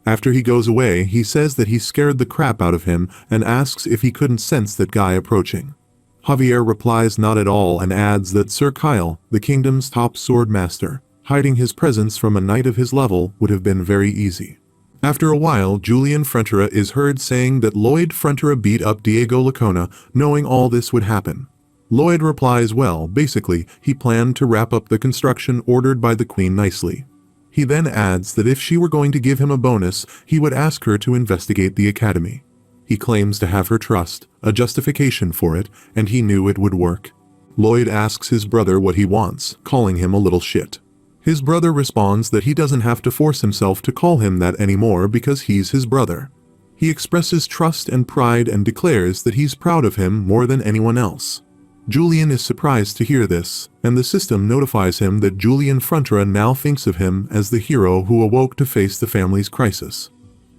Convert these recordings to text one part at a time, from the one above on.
After he goes away, he says that he scared the crap out of him and asks if he couldn't sense that guy approaching. Javier replies not at all and adds that Sir Kyle, the kingdom's top sword master, hiding his presence from a knight of his level would have been very easy. After a while, Lloyd Frontera is heard saying that Lloyd Frontera beat up Diego Lacona, knowing all this would happen. Lloyd replies well, basically, he planned to wrap up the construction ordered by the queen nicely. He then adds that if she were going to give him a bonus, he would ask her to investigate the academy. He claims to have her trust, a justification for it, and he knew it would work. Lloyd asks his brother what he wants, calling him a little shit. His brother responds that he doesn't have to force himself to call him that anymore because he's his brother. He expresses trust and pride and declares that he's proud of him more than anyone else. Julian is surprised to hear this, and the system notifies him that Lloyd Frontera now thinks of him as the hero who awoke to face the family's crisis.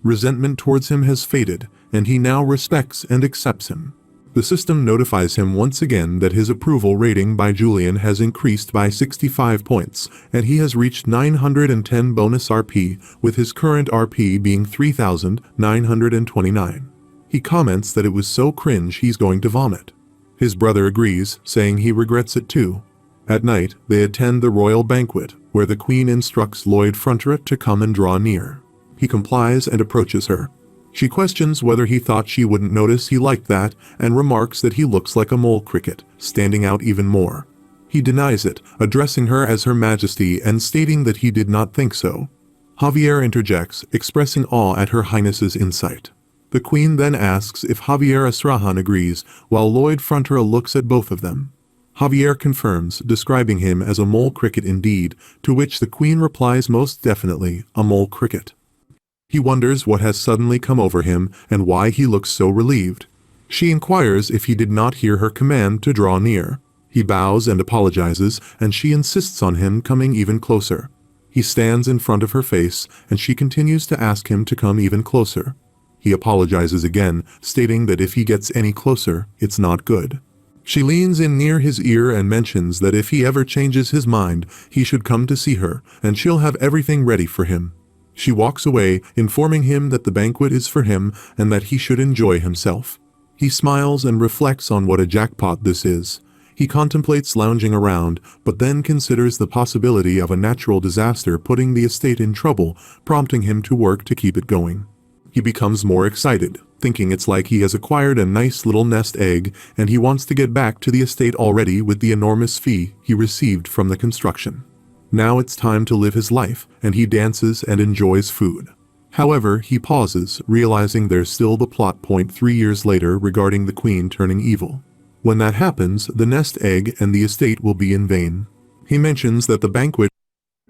Resentment towards him has faded, and he now respects and accepts him. The system notifies him once again that his approval rating by Julian has increased by 65 points, and he has reached 910 bonus RP, with his current RP being 3,929. He comments that it was so cringe he's going to vomit. His brother agrees, saying he regrets it too. At night, they attend the royal banquet, where the queen instructs Lloyd Frontera to come and draw near. He complies and approaches her. She questions whether he thought she wouldn't notice he liked that, and remarks that he looks like a mole cricket, standing out even more. He denies it, addressing her as Her Majesty and stating that he did not think so. Javier interjects, expressing awe at Her Highness's insight. The queen then asks if Javier Asrahan agrees, while Lloyd Frontera looks at both of them. Javier confirms, describing him as a mole cricket indeed, to which the queen replies most definitely, a mole cricket. He wonders what has suddenly come over him and why he looks so relieved. She inquires if he did not hear her command to draw near. He bows and apologizes, and she insists on him coming even closer. He stands in front of her face, and she continues to ask him to come even closer. He apologizes again, stating that if he gets any closer, it's not good. She leans in near his ear and mentions that if he ever changes his mind, he should come to see her, and she'll have everything ready for him. She walks away, informing him that the banquet is for him and that he should enjoy himself. He smiles and reflects on what a jackpot this is. He contemplates lounging around, but then considers the possibility of a natural disaster putting the estate in trouble, prompting him to work to keep it going. He becomes more excited, thinking it's like he has acquired a nice little nest egg, and he wants to get back to the estate already with the enormous fee he received from the construction. Now it's time to live his life, and he dances and enjoys food. However, he pauses, realizing there's still the plot point 3 years later regarding the queen turning evil. When that happens, the nest egg and the estate will be in vain. He mentions that the banquet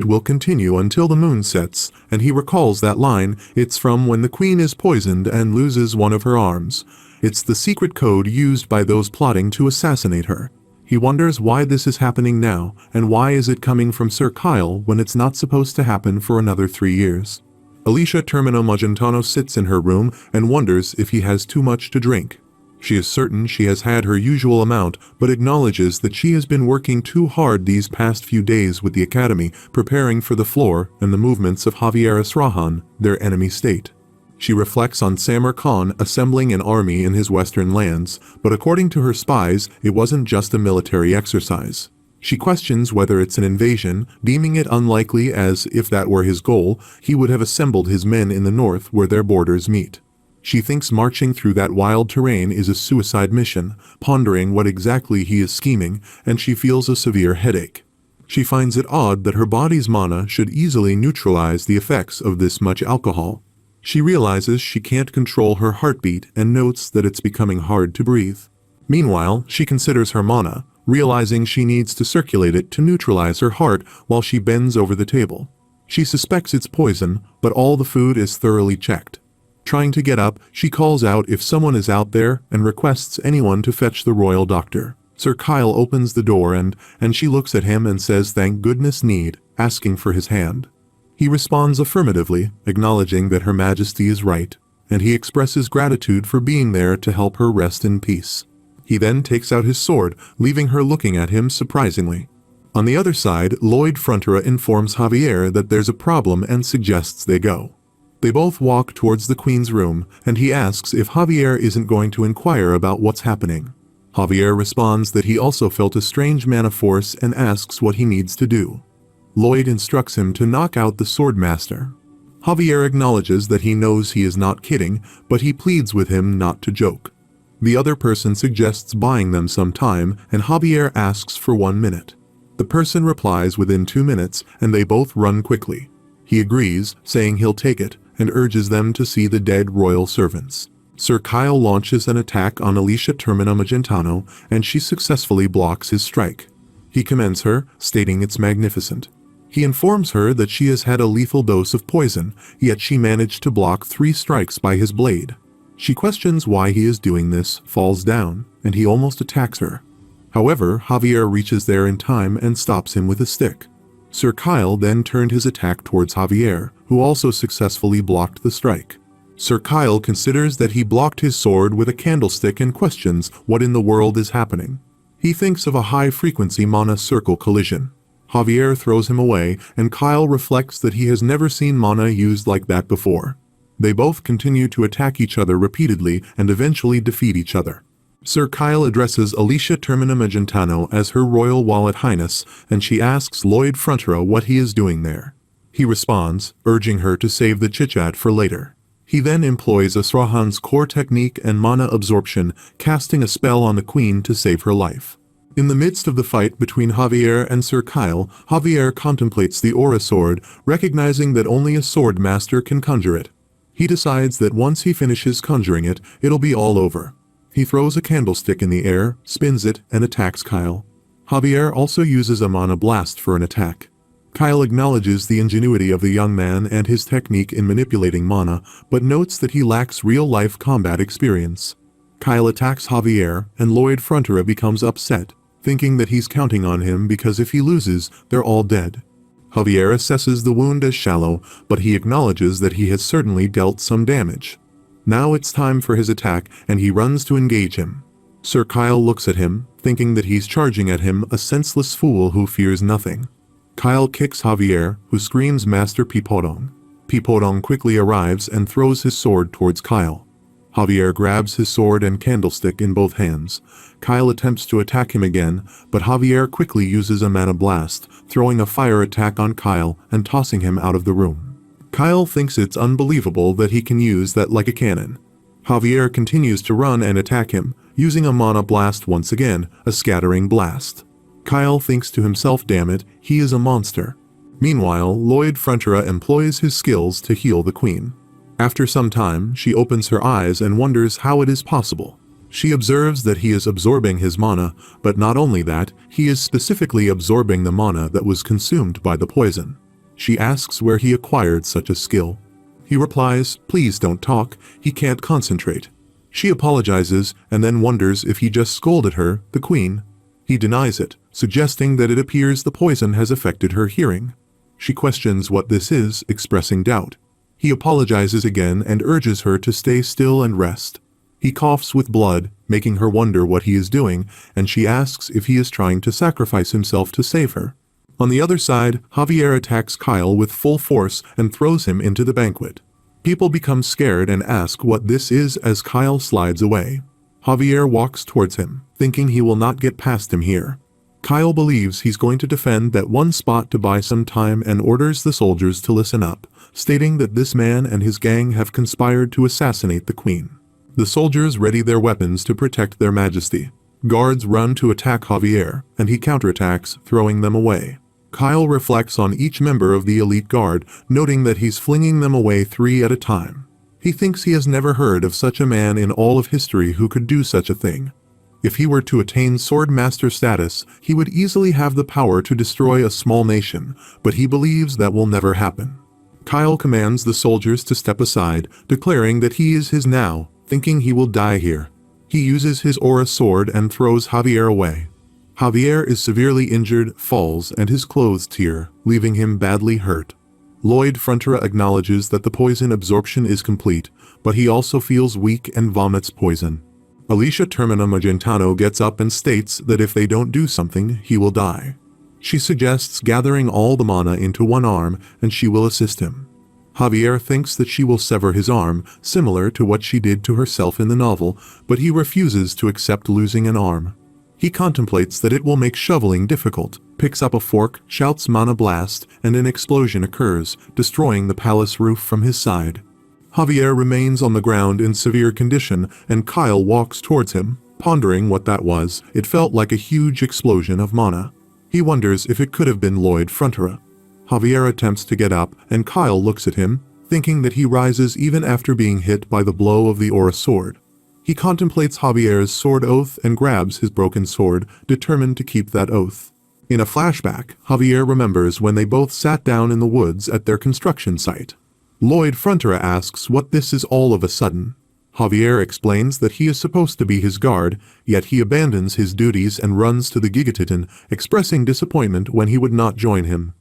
will continue until the moon sets, and he recalls that line, it's from when the queen is poisoned and loses one of her arms. It's the secret code used by those plotting to assassinate her. He wonders why this is happening now, and why is it coming from Sir Kyle when it's not supposed to happen for another 3 years. Alicia Termino Magentano sits in her room and wonders if he has too much to drink. She is certain she has had her usual amount, but acknowledges that she has been working too hard these past few days with the academy, preparing for the floor and the movements of Javier Asrahan, their enemy state. She reflects on Samar Khan assembling an army in his western lands, but according to her spies, it wasn't just a military exercise. She questions whether it's an invasion, deeming it unlikely as, if that were his goal, he would have assembled his men in the north where their borders meet. She thinks marching through that wild terrain is a suicide mission, pondering what exactly he is scheming, and she feels a severe headache. She finds it odd that her body's mana should easily neutralize the effects of this much alcohol. She realizes she can't control her heartbeat and notes that it's becoming hard to breathe. Meanwhile, she considers her mana, realizing she needs to circulate it to neutralize her heart while she bends over the table. She suspects it's poison, but all the food is thoroughly checked. Trying to get up, she calls out if someone is out there and requests anyone to fetch the royal doctor. Sir Kyle opens the door and she looks at him and says thank goodness need, asking for his hand. He responds affirmatively, acknowledging that Her Majesty is right, and he expresses gratitude for being there to help her rest in peace. He then takes out his sword, leaving her looking at him surprisingly. On the other side, Lloyd Frontera informs Javier that there's a problem and suggests they go. They both walk towards the Queen's room, and he asks if Javier isn't going to inquire about what's happening. Javier responds that he also felt a strange mana force and asks what he needs to do. Lloyd instructs him to knock out the sword master. Javier acknowledges that he knows he is not kidding, but he pleads with him not to joke. The other person suggests buying them some time, and Javier asks for 1 minute. The person replies within 2 minutes, and they both run quickly. He agrees, saying he'll take it, and urges them to see the dead royal servants. Sir Kyle launches an attack on STmanhwa Magentano, and she successfully blocks his strike. He commends her, stating it's magnificent. He informs her that she has had a lethal dose of poison, yet she managed to block 3 strikes by his blade. She questions why he is doing this, falls down, and he almost attacks her. However, Javier reaches there in time and stops him with a stick. Sir Kyle then turned his attack towards Javier, who also successfully blocked the strike. Sir Kyle considers that he blocked his sword with a candlestick and questions what in the world is happening. He thinks of a high-frequency mana circle collision. Javier throws him away, and Kyle reflects that he has never seen mana used like that before. They both continue to attack each other repeatedly and eventually defeat each other. Sir Kyle addresses STmanhwa Magentano as Her Royal Wallet Highness, and she asks Lloyd Frontera what he is doing there. He responds, urging her to save the chit-chat for later. He then employs Asrahan's core technique and mana absorption, casting a spell on the Queen to save her life. In the midst of the fight between Javier and Sir Kyle, Javier contemplates the aura sword, recognizing that only a sword master can conjure it. He decides that once he finishes conjuring it, it'll be all over. He throws a candlestick in the air, spins it, and attacks Kyle. Javier also uses a mana blast for an attack. Kyle acknowledges the ingenuity of the young man and his technique in manipulating mana, but notes that he lacks real-life combat experience. Kyle attacks Javier, and Lloyd Frontera becomes upset, thinking that he's counting on him because if he loses, they're all dead. Javier assesses the wound as shallow, but he acknowledges that he has certainly dealt some damage. Now it's time for his attack, and he runs to engage him. Sir Kyle looks at him, thinking that he's charging at him, a senseless fool who fears nothing. Kyle kicks Javier, who screams Master Pipodong. Pipodong quickly arrives and throws his sword towards Kyle. Javier grabs his sword and candlestick in both hands. Kyle attempts to attack him again, but Javier quickly uses a mana blast, throwing a fire attack on Kyle and tossing him out of the room. Kyle thinks it's unbelievable that he can use that like a cannon. Javier continues to run and attack him, using a mana blast once again, a scattering blast. Kyle thinks to himself, damn it, he is a monster. Meanwhile, Lloyd Frontera employs his skills to heal the Queen. After some time, she opens her eyes and wonders how it is possible. She observes that he is absorbing his mana, but not only that, he is specifically absorbing the mana that was consumed by the poison. She asks where he acquired such a skill. He replies, please don't talk, he can't concentrate. She apologizes and then wonders if he just scolded her, the Queen. He denies it, suggesting that it appears the poison has affected her hearing. She questions what this is, expressing doubt. He apologizes again and urges her to stay still and rest. He coughs with blood, making her wonder what he is doing, and she asks if he is trying to sacrifice himself to save her. On the other side, Javier attacks Kyle with full force and throws him into the banquet. People become scared and ask what this is as Kyle slides away. Javier walks towards him, thinking he will not get past him here. Kyle believes he's going to defend that one spot to buy some time and orders the soldiers to listen up, stating that this man and his gang have conspired to assassinate the Queen. The soldiers ready their weapons to protect their majesty. Guards run to attack Javier, and he counterattacks, throwing them away. Kyle reflects on each member of the elite guard, noting that he's flinging them away 3 at a time. He thinks he has never heard of such a man in all of history who could do such a thing. If he were to attain sword master status, he would easily have the power to destroy a small nation, but he believes that will never happen. Kyle commands the soldiers to step aside, declaring that he is his now, thinking he will die here. He uses his aura sword and throws Javier away. Javier is severely injured, falls, and his clothes tear, leaving him badly hurt. Lloyd Frontera acknowledges that the poison absorption is complete, but he also feels weak and vomits poison. STmanhwa Magentano gets up and states that if they don't do something, he will die. She suggests gathering all the mana into one arm, and she will assist him. Javier thinks that she will sever his arm, similar to what she did to herself in the novel, but he refuses to accept losing an arm. He contemplates that it will make shoveling difficult, picks up a fork, shouts mana blast, and an explosion occurs, destroying the palace roof from his side. Javier remains on the ground in severe condition, and Kyle walks towards him, pondering what that was. It felt like a huge explosion of mana. He wonders if it could have been Lloyd Frontera. Javier attempts to get up, and Kyle looks at him, thinking that he rises even after being hit by the blow of the aura sword. He contemplates Javier's sword oath and grabs his broken sword, determined to keep that oath. In a flashback, Javier remembers when they both sat down in the woods at their construction site. Lloyd Frontera asks what this is all of a sudden. Javier explains that he is supposed to be his guard, yet he abandons his duties and runs to the Gigatitan, expressing disappointment when he would not join him.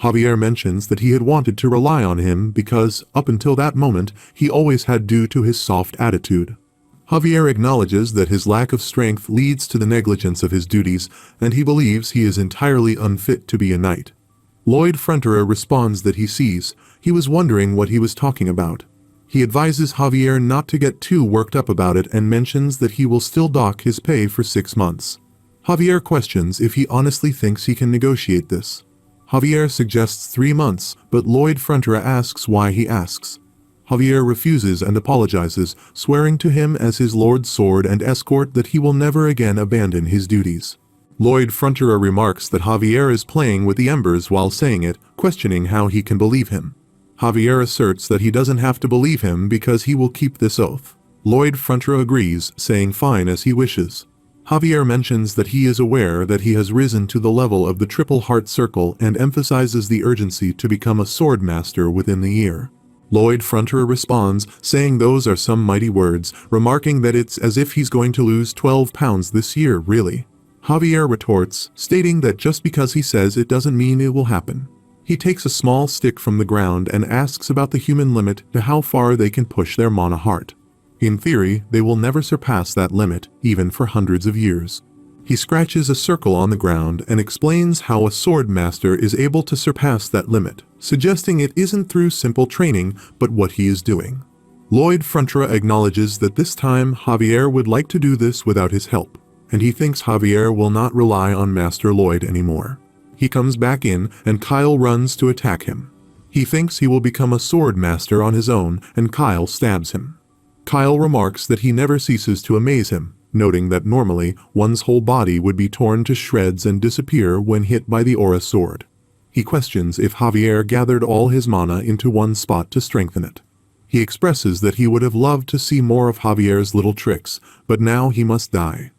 Javier mentions that he had wanted to rely on him because, up until that moment, he always had due to his soft attitude. Javier acknowledges that his lack of strength leads to the negligence of his duties, and he believes he is entirely unfit to be a knight. Lloyd Frontera responds that he sees. He was wondering what he was talking about. He advises Javier not to get too worked up about it and mentions that he will still dock his pay for 6 months. Javier questions if he honestly thinks he can negotiate this. Javier suggests 3 months, but Lloyd Frontera asks why he asks. Javier refuses and apologizes, swearing to him as his lord's sword and escort that he will never again abandon his duties. Lloyd Frontera remarks that Javier is playing with the embers while saying it, questioning how he can believe him. Javier asserts that he doesn't have to believe him because he will keep this oath. Lloyd Frontera agrees, saying fine as he wishes. Javier mentions that he is aware that he has risen to the level of the Triple Heart Circle and emphasizes the urgency to become a sword master within the year. Lloyd Frontera responds, saying those are some mighty words, remarking that it's as if he's going to lose 12 pounds this year, really. Javier retorts, stating that just because he says it doesn't mean it will happen. He takes a small stick from the ground and asks about the human limit to how far they can push their mana heart. In theory, they will never surpass that limit, even for hundreds of years. He scratches a circle on the ground and explains how a sword master is able to surpass that limit, suggesting it isn't through simple training, but what he is doing. Lloyd Frontera acknowledges that this time Javier would like to do this without his help, and he thinks Javier will not rely on Master Lloyd anymore. He comes back in, and Kyle runs to attack him. He thinks he will become a sword master on his own, and Kyle stabs him. Kyle remarks that he never ceases to amaze him, noting that normally one's whole body would be torn to shreds and disappear when hit by the aura sword. He questions if Javier gathered all his mana into one spot to strengthen it. He expresses that he would have loved to see more of Javier's little tricks, but now he must die.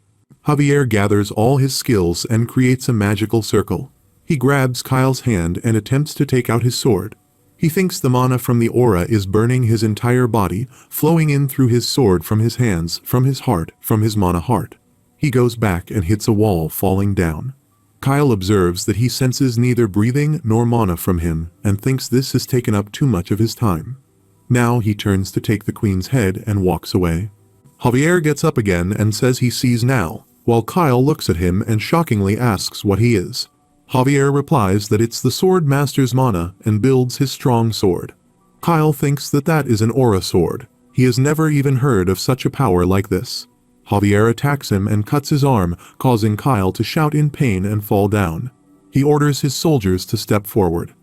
Javier gathers all his skills and creates a magical circle. He grabs Kyle's hand and attempts to take out his sword. He thinks the mana from the aura is burning his entire body, flowing in through his sword from his hands, from his heart, from his mana heart. He goes back and hits a wall, falling down. Kyle observes that he senses neither breathing nor mana from him, and thinks this has taken up too much of his time. Now he turns to take the queen's head and walks away. Javier gets up again and says he sees now, while Kyle looks at him and shockingly asks what he is. Javier replies that it's the sword master's mana and builds his strong sword. Kyle thinks that that is an aura sword. He has never even heard of such a power like this. Javier attacks him and cuts his arm, causing Kyle to shout in pain and fall down. He orders his soldiers to step forward.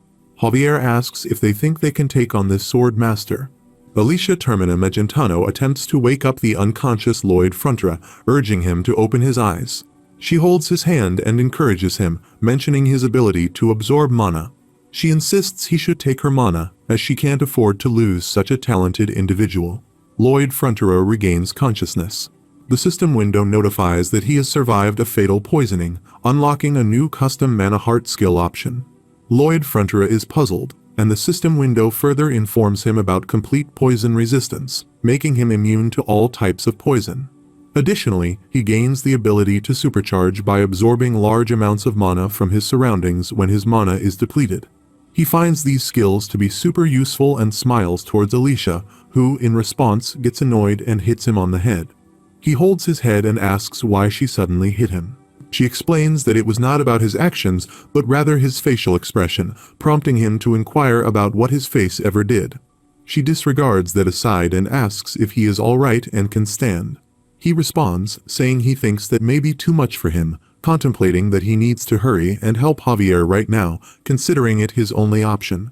Javier asks if they think they can take on this sword master. Alicia Termina Magentano attempts to wake up the unconscious Lloyd Frontera, urging him to open his eyes. She holds his hand and encourages him, mentioning his ability to absorb mana. She insists he should take her mana, as she can't afford to lose such a talented individual. Lloyd Frontera regains consciousness. The system window notifies that he has survived a fatal poisoning, unlocking a new custom mana heart skill option. Lloyd Frontera is puzzled, and the system window further informs him about complete poison resistance, making him immune to all types of poison. Additionally, he gains the ability to supercharge by absorbing large amounts of mana from his surroundings when his mana is depleted. He finds these skills to be super useful and smiles towards Alicia, who, in response, gets annoyed and hits him on the head. He holds his head and asks why she suddenly hit him. She explains that it was not about his actions, but rather his facial expression, prompting him to inquire about what his face ever did. She disregards that aside and asks if he is all right and can stand. He responds, saying he thinks that may be too much for him, contemplating that he needs to hurry and help Javier right now, considering it his only option.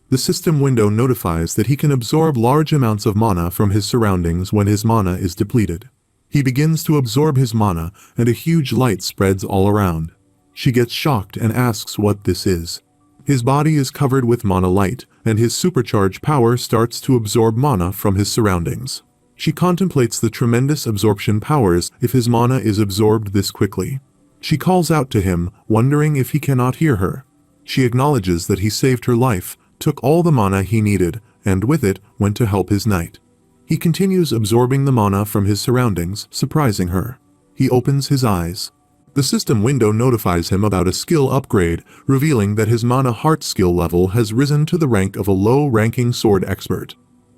The system window notifies that he can absorb large amounts of mana from his surroundings when his mana is depleted. He begins to absorb his mana, and a huge light spreads all around. She gets shocked and asks what this is. His body is covered with mana light, and his supercharged power starts to absorb mana from his surroundings. She contemplates the tremendous absorption powers if his mana is absorbed this quickly. She calls out to him, wondering if he cannot hear her. She acknowledges that he saved her life, took all the mana he needed, and with it, went to help his knight. He continues absorbing the mana from his surroundings, surprising her. He opens his eyes. The system window notifies him about a skill upgrade, revealing that his mana heart skill level has risen to the rank of a low-ranking sword expert.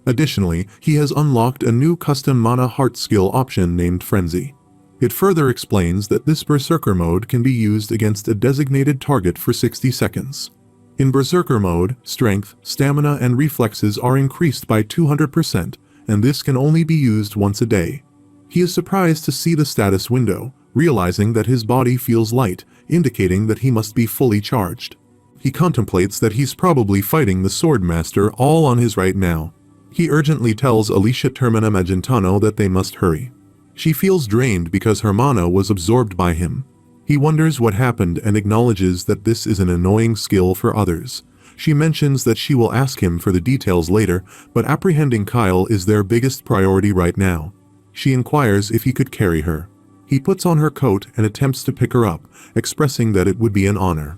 Additionally, he has unlocked a new custom mana heart skill option named Frenzy. It further explains that this Berserker mode can be used against a designated target for 60 seconds. In Berserker mode, strength, stamina, and reflexes are increased by 200%, and this can only be used once a day. He is surprised to see the status window, realizing that his body feels light, indicating that he must be fully charged. He contemplates that he's probably fighting the Sword Master all on his right now. He urgently tells STmanhwa Magentano that they must hurry. She feels drained because her mana was absorbed by him. He wonders what happened and acknowledges that this is an annoying skill for others. She mentions that she will ask him for the details later, but apprehending Kyle is their biggest priority right now. She inquires if he could carry her. He puts on her coat and attempts to pick her up, expressing that it would be an honor.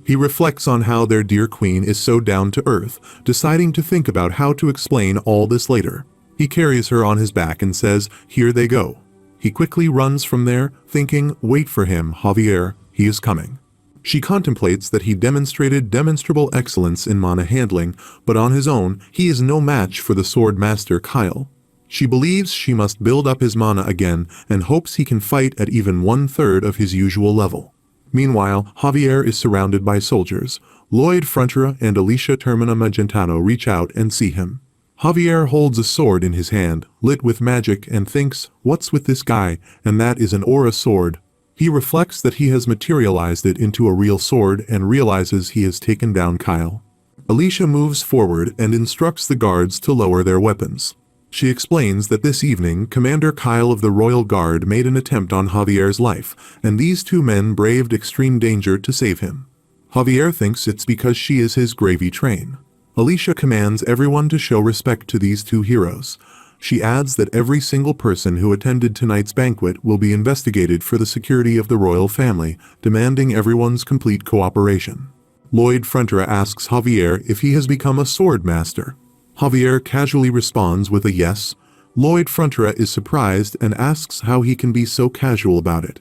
He reflects on how their dear queen is so down to earth, deciding to think about how to explain all this later. He carries her on his back and says, "Here they go." He quickly runs from there, thinking, "Wait for him, Javier, he is coming." She contemplates that he demonstrated demonstrable excellence in mana handling, but on his own, he is no match for the Sword Master Kyle. She believes she must build up his mana again and hopes he can fight at even 1/3 of his usual level. Meanwhile, Javier is surrounded by soldiers. Lloyd Frontera and STmanhwa Magentano reach out and see him. Javier holds a sword in his hand, lit with magic, and thinks, "What's with this guy?" And that is an aura sword. He reflects that he has materialized it into a real sword and realizes he has taken down Kyle. Alicia moves forward and instructs the guards to lower their weapons. She explains that this evening Commander Kyle of the Royal Guard made an attempt on Javier's life, and these two men braved extreme danger to save him. Javier thinks it's because she is his gravy train. Alicia commands everyone to show respect to these two heroes. She adds that every single person who attended tonight's banquet will be investigated for the security of the royal family, demanding everyone's complete cooperation. Lloyd Frontera asks Javier if he has become a sword master. Javier casually responds with a yes. Lloyd Frontera is surprised and asks how he can be so casual about it.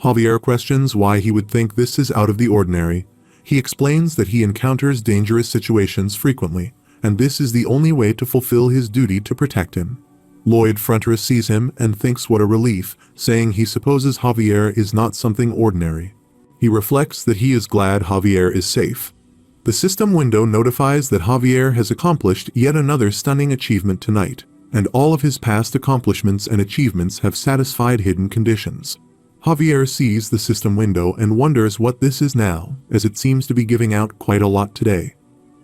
Javier questions why he would think this is out of the ordinary. He explains that he encounters dangerous situations frequently, and this is the only way to fulfill his duty to protect him. Lloyd Frontera sees him and thinks what a relief, saying he supposes Javier is not something ordinary. He reflects that he is glad Javier is safe. The system window notifies that Javier has accomplished yet another stunning achievement tonight, and all of his past accomplishments and achievements have satisfied hidden conditions. Javier sees the system window and wonders what this is now, as it seems to be giving out quite a lot today.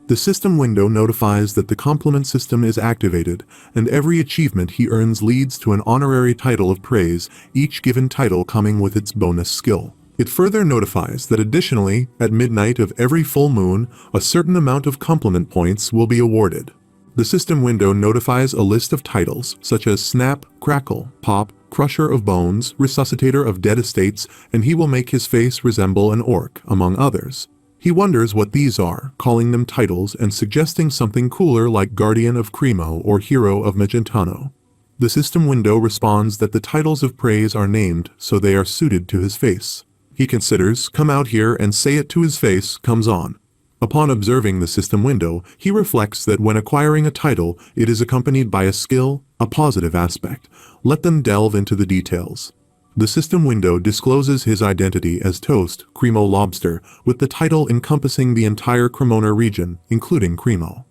The system window notifies that the compliment system is activated, and every achievement he earns leads to an honorary title of praise, each given title coming with its bonus skill. It further notifies that additionally, at midnight of every full moon, a certain amount of compliment points will be awarded. The system window notifies a list of titles, such as Snap, Crackle, Pop, Crusher of Bones, Resuscitator of Dead Estates, and he will make his face resemble an orc, among others. He wonders what these are, calling them titles and suggesting something cooler like Guardian of Cremo or Hero of Magentano. The system window responds that the titles of praise are named so they are suited to his face. He considers, "Come out here and say it to his face," comes on. Upon observing the system window, he reflects that when acquiring a title, it is accompanied by a skill, a positive aspect. Let them delve into the details. The system window discloses his identity as Toast, Cremo Lobster, with the title encompassing the entire Cremona region, including Cremo.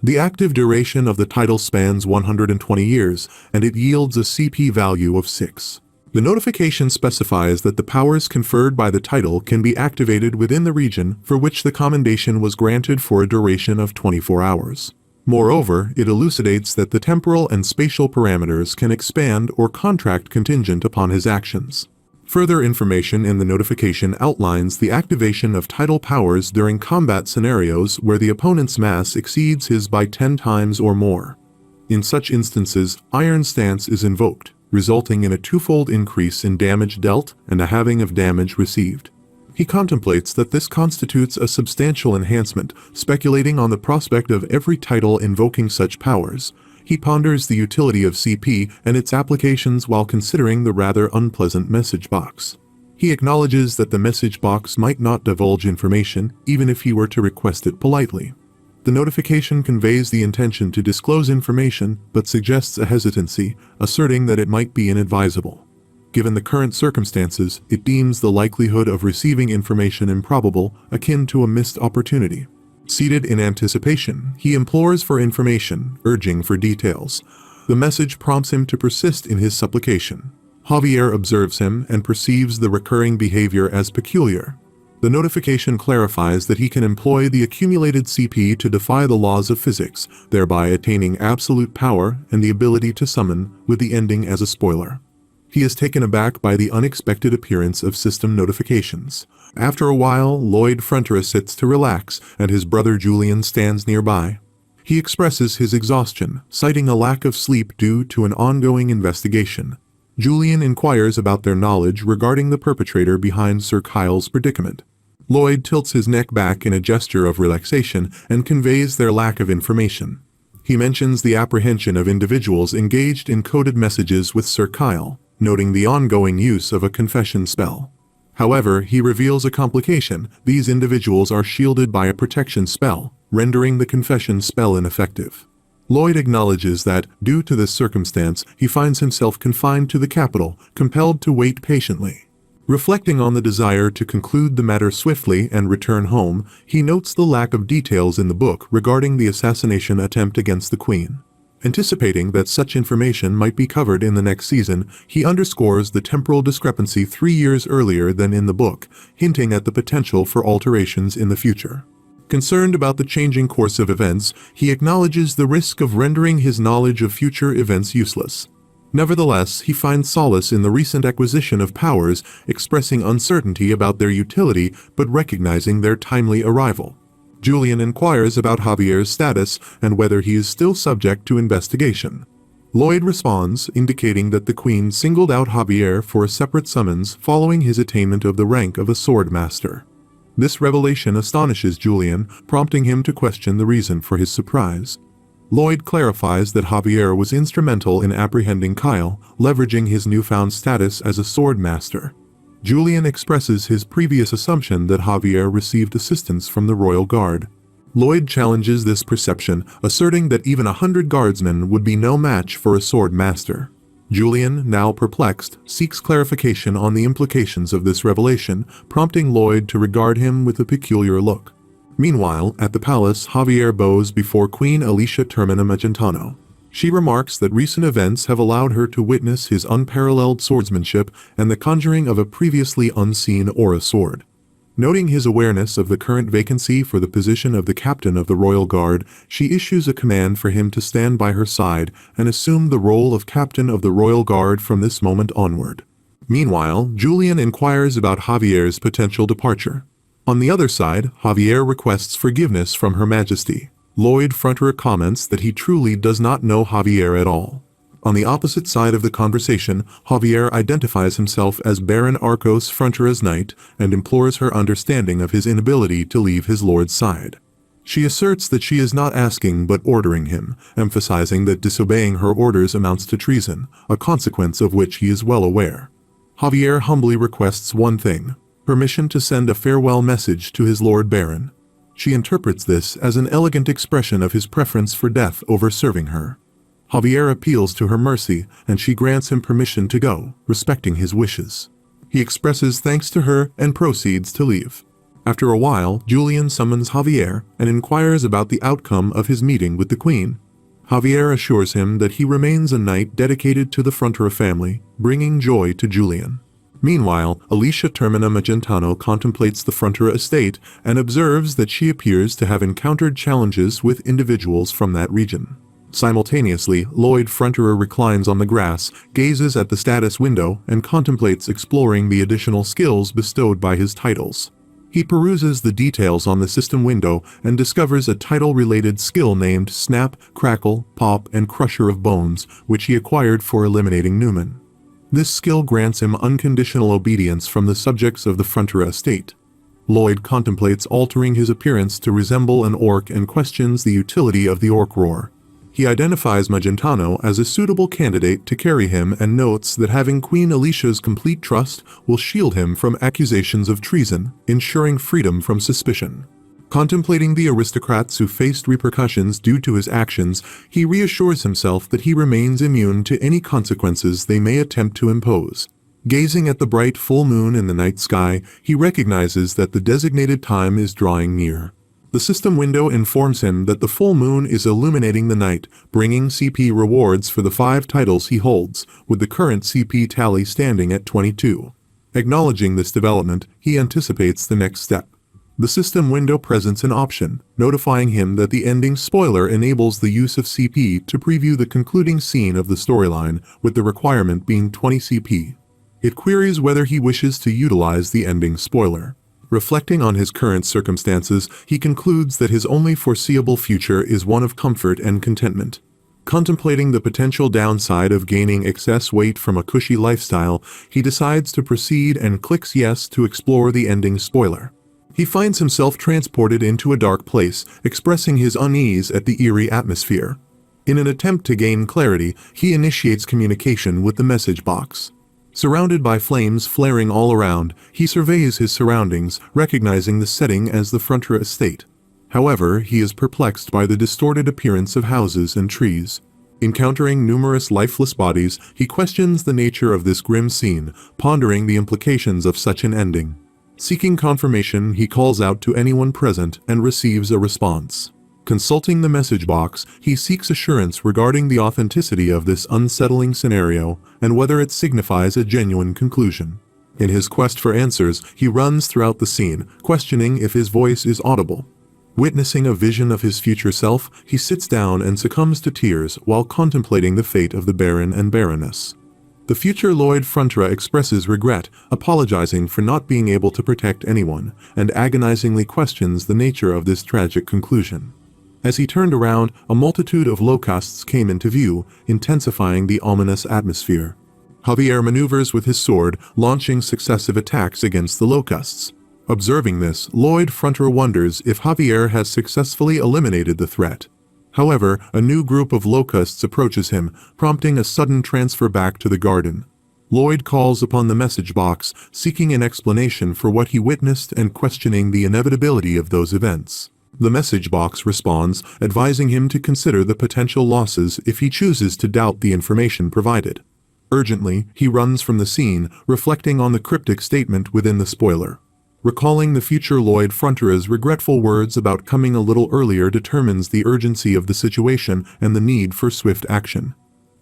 The active duration of the title spans 120 years, and it yields a CP value of 6. The notification specifies that the powers conferred by the title can be activated within the region for which the commendation was granted for a duration of 24 hours. Moreover, it elucidates that the temporal and spatial parameters can expand or contract contingent upon his actions. Further information in the notification outlines the activation of title powers during combat scenarios where the opponent's mass exceeds his by 10 times or more. In such instances, Iron Stance is invoked, resulting in a twofold increase in damage dealt and a halving of damage received. He contemplates that this constitutes a substantial enhancement, speculating on the prospect of every title invoking such powers. He ponders the utility of CP and its applications while considering the rather unpleasant message box. He acknowledges that the message box might not divulge information, even if he were to request it politely. The notification conveys the intention to disclose information, but suggests a hesitancy, asserting that it might be inadvisable. Given the current circumstances, it deems the likelihood of receiving information improbable, akin to a missed opportunity. Seated in anticipation, he implores for information, urging for details. The message prompts him to persist in his supplication. Javier observes him and perceives the recurring behavior as peculiar. The notification clarifies that he can employ the accumulated CP to defy the laws of physics, thereby attaining absolute power and the ability to summon, with the ending as a spoiler. He is taken aback by the unexpected appearance of system notifications. After a while, Lloyd Frontera sits to relax, and his brother Julian stands nearby. He expresses his exhaustion, citing a lack of sleep due to an ongoing investigation. Julian inquires about their knowledge regarding the perpetrator behind Sir Kyle's predicament. Lloyd tilts his neck back in a gesture of relaxation and conveys their lack of information. He mentions the apprehension of individuals engaged in coded messages with Sir Kyle, noting the ongoing use of a confession spell. However, he reveals a complication: these individuals are shielded by a protection spell, rendering the confession spell ineffective. Lloyd acknowledges that, due to this circumstance, he finds himself confined to the capital, compelled to wait patiently. Reflecting on the desire to conclude the matter swiftly and return home, he notes the lack of details in the book regarding the assassination attempt against the Queen. Anticipating that such information might be covered in the next season, he underscores the temporal discrepancy 3 years earlier than in the book, hinting at the potential for alterations in the future. Concerned about the changing course of events, he acknowledges the risk of rendering his knowledge of future events useless. Nevertheless, he finds solace in the recent acquisition of powers, expressing uncertainty about their utility but recognizing their timely arrival. Julian inquires about Javier's status and whether he is still subject to investigation. Lloyd responds, indicating that the Queen singled out Javier for a separate summons following his attainment of the rank of a sword master. This revelation astonishes Julian, prompting him to question the reason for his surprise. Lloyd clarifies that Javier was instrumental in apprehending Kyle, leveraging his newfound status as a sword master. Julian expresses his previous assumption that Javier received assistance from the Royal Guard. Lloyd challenges this perception, asserting that even 100 guardsmen would be no match for a sword master. Julian, now perplexed, seeks clarification on the implications of this revelation, prompting Lloyd to regard him with a peculiar look. Meanwhile, at the palace, Javier bows before Queen Alicia Termina Magentano. She remarks that recent events have allowed her to witness his unparalleled swordsmanship and the conjuring of a previously unseen aura sword. Noting his awareness of the current vacancy for the position of the captain of the Royal Guard, she issues a command for him to stand by her side and assume the role of captain of the Royal Guard from this moment onward. Meanwhile, Julian inquires about Javier's potential departure. On the other side, Javier requests forgiveness from Her Majesty. Lloyd Frontera comments that he truly does not know Javier at all. On the opposite side of the conversation, Javier identifies himself as Baron Arcos Frontera's knight and implores her understanding of his inability to leave his lord's side. She asserts that she is not asking but ordering him, emphasizing that disobeying her orders amounts to treason, a consequence of which he is well aware. Javier humbly requests one thing: permission to send a farewell message to his Lord Baron. She interprets this as an elegant expression of his preference for death over serving her. Javier appeals to her mercy, and she grants him permission to go, respecting his wishes. He expresses thanks to her and proceeds to leave. After a while, Julian summons Javier and inquires about the outcome of his meeting with the queen. Javier assures him that he remains a knight dedicated to the Frontera family, bringing joy to Julian. Meanwhile, Alicia Termina Magentano contemplates the Frontera estate and observes that she appears to have encountered challenges with individuals from that region. Simultaneously, Lloyd Frontera reclines on the grass, gazes at the status window, and contemplates exploring the additional skills bestowed by his titles. He peruses the details on the system window and discovers a title-related skill named Snap, Crackle, Pop, and Crusher of Bones, which he acquired for eliminating Newman. This skill grants him unconditional obedience from the subjects of the Frontera estate. Lloyd contemplates altering his appearance to resemble an orc and questions the utility of the orc roar. He identifies Magentano as a suitable candidate to carry him and notes that having Queen Alicia's complete trust will shield him from accusations of treason, ensuring freedom from suspicion. Contemplating the aristocrats who faced repercussions due to his actions, he reassures himself that he remains immune to any consequences they may attempt to impose. Gazing at the bright full moon in the night sky, he recognizes that the designated time is drawing near. The system window informs him that the full moon is illuminating the night, bringing CP rewards for the 5 titles he holds, with the current CP tally standing at 22. Acknowledging this development, he anticipates the next step. The system window presents an option, notifying him that the ending spoiler enables the use of CP to preview the concluding scene of the storyline, with the requirement being 20 CP. It queries whether he wishes to utilize the ending spoiler. Reflecting on his current circumstances, he concludes that his only foreseeable future is one of comfort and contentment. Contemplating the potential downside of gaining excess weight from a cushy lifestyle, he decides to proceed and clicks yes to explore the ending spoiler. He finds himself transported into a dark place, expressing his unease at the eerie atmosphere. In an attempt to gain clarity, he initiates communication with the message box. Surrounded by flames flaring all around, he surveys his surroundings, recognizing the setting as the Frontera estate. However, he is perplexed by the distorted appearance of houses and trees. Encountering numerous lifeless bodies, he questions the nature of this grim scene, pondering the implications of such an ending. Seeking confirmation, he calls out to anyone present and receives a response. Consulting the message box, he seeks assurance regarding the authenticity of this unsettling scenario and whether it signifies a genuine conclusion. In his quest for answers, he runs throughout the scene, questioning if his voice is audible. Witnessing a vision of his future self, he sits down and succumbs to tears while contemplating the fate of the Baron and Baroness. The future Lloyd Frontera expresses regret, apologizing for not being able to protect anyone, and agonizingly questions the nature of this tragic conclusion. As he turned around, a multitude of locusts came into view, intensifying the ominous atmosphere. Javier maneuvers with his sword, launching successive attacks against the locusts. Observing this, Lloyd Frontera wonders if Javier has successfully eliminated the threat. However, a new group of locusts approaches him, prompting a sudden transfer back to the garden. Lloyd calls upon the message box, seeking an explanation for what he witnessed and questioning the inevitability of those events. The message box responds, advising him to consider the potential losses if he chooses to doubt the information provided. Urgently, he runs from the scene, reflecting on the cryptic statement within the spoiler. Recalling the future Lloyd Frontera's regretful words about coming a little earlier determines the urgency of the situation and the need for swift action.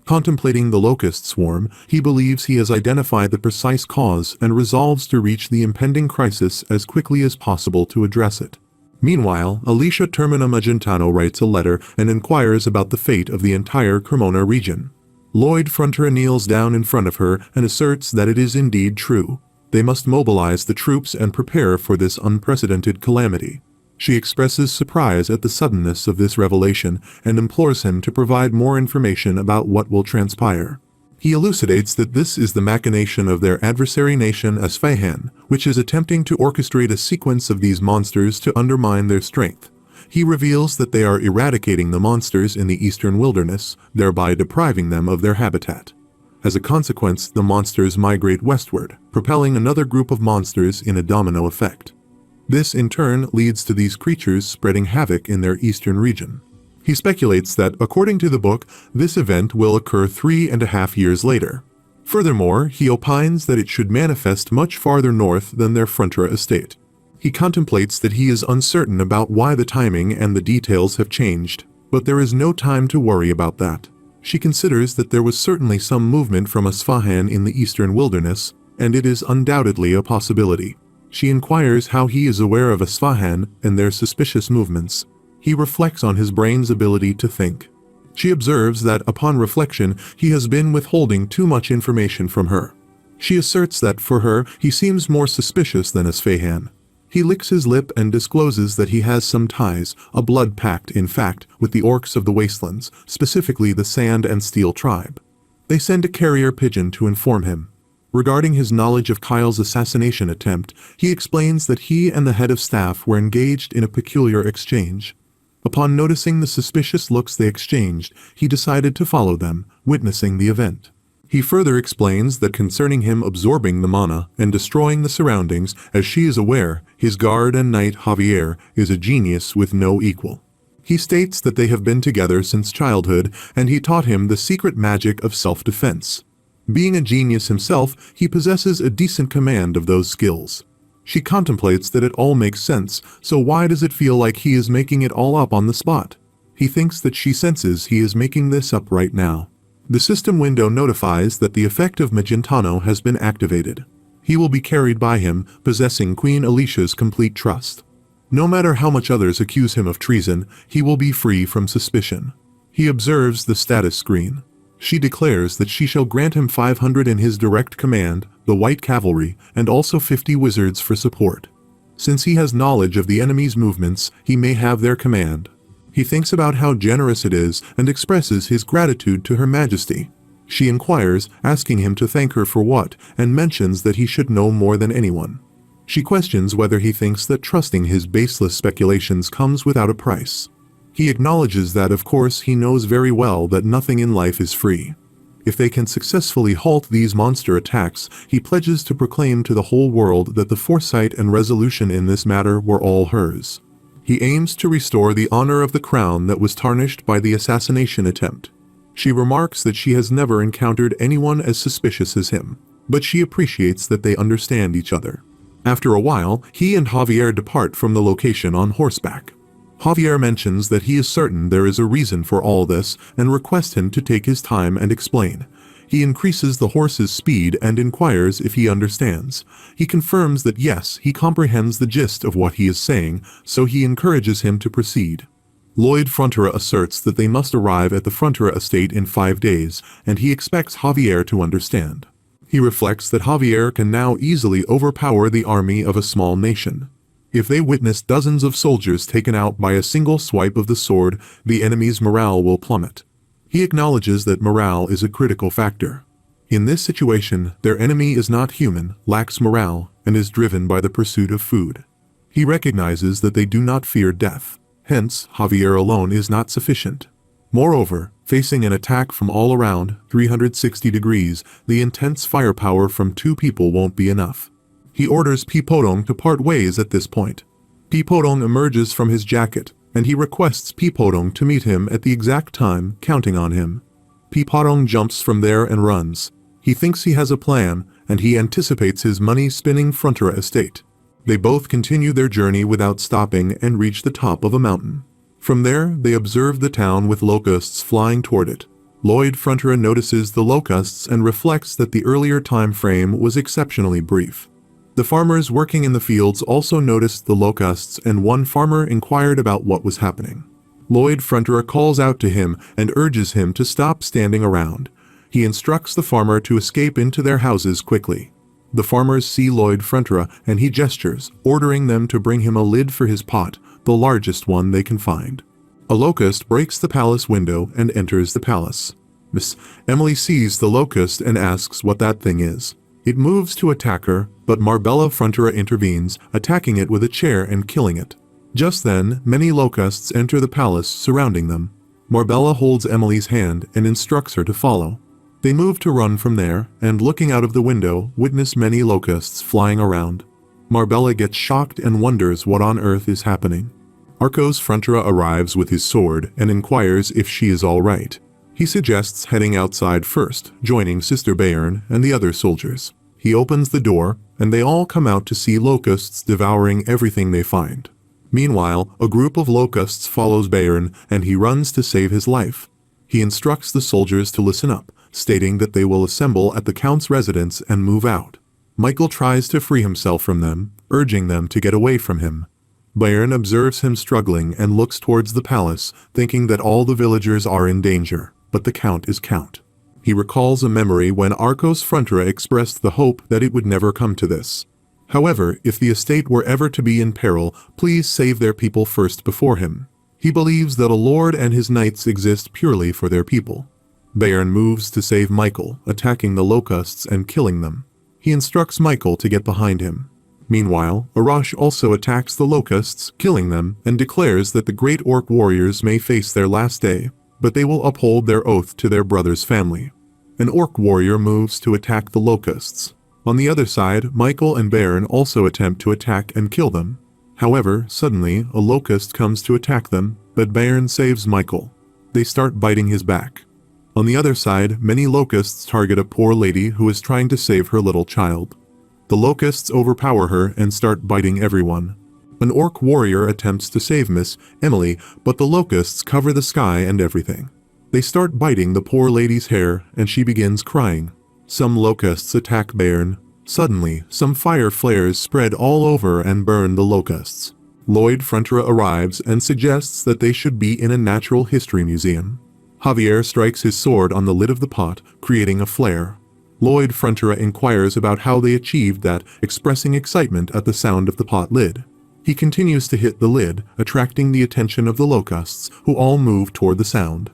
Contemplating the locust swarm, he believes he has identified the precise cause and resolves to reach the impending crisis as quickly as possible to address it. Meanwhile, Alicia Termina Magentano writes a letter and inquires about the fate of the entire Cremona region. Lloyd Frontera kneels down in front of her and asserts that it is indeed true. They must mobilize the troops and prepare for this unprecedented calamity. She expresses surprise at the suddenness of this revelation and implores him to provide more information about what will transpire. He elucidates that this is the machination of their adversary nation Isfahan, which is attempting to orchestrate a sequence of these monsters to undermine their strength. He reveals that they are eradicating the monsters in the eastern wilderness, thereby depriving them of their habitat. As a consequence, the monsters migrate westward, propelling another group of monsters in a domino effect. This in turn leads to these creatures spreading havoc in their eastern region. He speculates that, according to the book, this event will occur 3.5 years later. Furthermore, he opines that it should manifest much farther north than their Frontera estate. He contemplates that he is uncertain about why the timing and the details have changed, but there is no time to worry about that. She considers that there was certainly some movement from Isfahan in the eastern wilderness, and it is undoubtedly a possibility. She inquires how he is aware of Isfahan and their suspicious movements. He reflects on his brain's ability to think. She observes that, upon reflection, he has been withholding too much information from her. She asserts that, for her, he seems more suspicious than Isfahan. He licks his lip and discloses that he has some ties, a blood pact in fact, with the orcs of the wastelands, specifically the Sand and Steel tribe. They send a carrier pigeon to inform him. Regarding his knowledge of Kyle's assassination attempt, he explains that he and the head of staff were engaged in a peculiar exchange. Upon noticing the suspicious looks they exchanged, he decided to follow them, witnessing the event. He further explains that concerning him absorbing the mana and destroying the surroundings, as she is aware, his guard and knight Javier is a genius with no equal. He states that they have been together since childhood, and he taught him the secret magic of self-defense. Being a genius himself, he possesses a decent command of those skills. She contemplates that it all makes sense, so why does it feel like he is making it all up on the spot? He thinks that she senses he is making this up right now. The system window notifies that the effect of Magentano has been activated. He will be carried by him, possessing Queen Alicia's complete trust. No matter how much others accuse him of treason, he will be free from suspicion. He observes the status screen. She declares that she shall grant him 500 in his direct command, the White Cavalry, and also 50 wizards for support. Since he has knowledge of the enemy's movements, he may have their command. He thinks about how generous it is and expresses his gratitude to Her Majesty. She inquires, asking him to thank her for what, and mentions that he should know more than anyone. She questions whether he thinks that trusting his baseless speculations comes without a price. He acknowledges that, of course, he knows very well that nothing in life is free. If they can successfully halt these monster attacks, he pledges to proclaim to the whole world that the foresight and resolution in this matter were all hers. He aims to restore the honor of the crown that was tarnished by the assassination attempt. She remarks that she has never encountered anyone as suspicious as him, but she appreciates that they understand each other. After a while, he and Javier depart from the location on horseback. Javier mentions that he is certain there is a reason for all this and requests him to take his time and explain. He increases the horse's speed and inquires if he understands. He confirms that yes, he comprehends the gist of what he is saying, so he encourages him to proceed. Lloyd Frontera asserts that they must arrive at the Frontera estate in 5 days, and he expects Javier to understand. He reflects that Javier can now easily overpower the army of a small nation. If they witness dozens of soldiers taken out by a single swipe of the sword, the enemy's morale will plummet. He acknowledges that morale is a critical factor. In this situation, their enemy is not human, lacks morale, and is driven by the pursuit of food. He recognizes that they do not fear death. Hence, Javier alone is not sufficient. Moreover, facing an attack from all around, 360 degrees, the intense firepower from 2 people won't be enough. He orders Pipodong to part ways at this point. Pipodong emerges from his jacket, and he requests Pipodong to meet him at the exact time, counting on him. Pipodong jumps from there and runs. He thinks he has a plan, and he anticipates his money-spinning Frontera estate. They both continue their journey without stopping and reach the top of a mountain. From there, they observe the town with locusts flying toward it. Lloyd Frontera notices the locusts and reflects that the earlier time frame was exceptionally brief. The farmers working in the fields also noticed the locusts, and one farmer inquired about what was happening. Lloyd Frontera calls out to him and urges him to stop standing around. He instructs the farmer to escape into their houses quickly. The farmers see Lloyd Frontera and he gestures, ordering them to bring him a lid for his pot, the largest one they can find. A locust breaks the palace window and enters the palace. Miss Emily sees the locust and asks what that thing is. It moves to attack her, but Marbella Frontera intervenes, attacking it with a chair and killing it. Just then, many locusts enter the palace, surrounding them. Marbella holds Emily's hand and instructs her to follow. They move to run from there, and looking out of the window, witness many locusts flying around. Marbella gets shocked and wonders what on earth is happening. Arcos Frontera arrives with his sword and inquires if she is all right. He suggests heading outside first, joining Sister Bayern and the other soldiers. He opens the door, and they all come out to see locusts devouring everything they find. Meanwhile, a group of locusts follows Bayern, and he runs to save his life. He instructs the soldiers to listen up, stating that they will assemble at the Count's residence and move out. Michael tries to free himself from them, urging them to get away from him. Bayern observes him struggling and looks towards the palace, thinking that all the villagers are in danger, but the Count is Count. He recalls a memory when Arcos Frontera expressed the hope that it would never come to this. However, if the estate were ever to be in peril, please save their people first before him. He believes that a lord and his knights exist purely for their people. Bayern moves to save Michael, attacking the locusts and killing them. He instructs Michael to get behind him. Meanwhile, Arash also attacks the locusts, killing them, and declares that the great orc warriors may face their last day, but they will uphold their oath to their brother's family. An orc warrior moves to attack the locusts. On the other side, Michael and Bayern also attempt to attack and kill them. However, suddenly, a locust comes to attack them, but Bayern saves Michael. They start biting his back. On the other side, many locusts target a poor lady who is trying to save her little child. The locusts overpower her and start biting everyone. An orc warrior attempts to save Miss Emily, but the locusts cover the sky and everything. They start biting the poor lady's hair, and she begins crying. Some locusts attack Bayern. Suddenly, some fire flares spread all over and burn the locusts. Lloyd Frontera arrives and suggests that they should be in a natural history museum. Javier strikes his sword on the lid of the pot, creating a flare. Lloyd Frontera inquires about how they achieved that, expressing excitement at the sound of the pot lid. He continues to hit the lid, attracting the attention of the locusts, who all move toward the sound.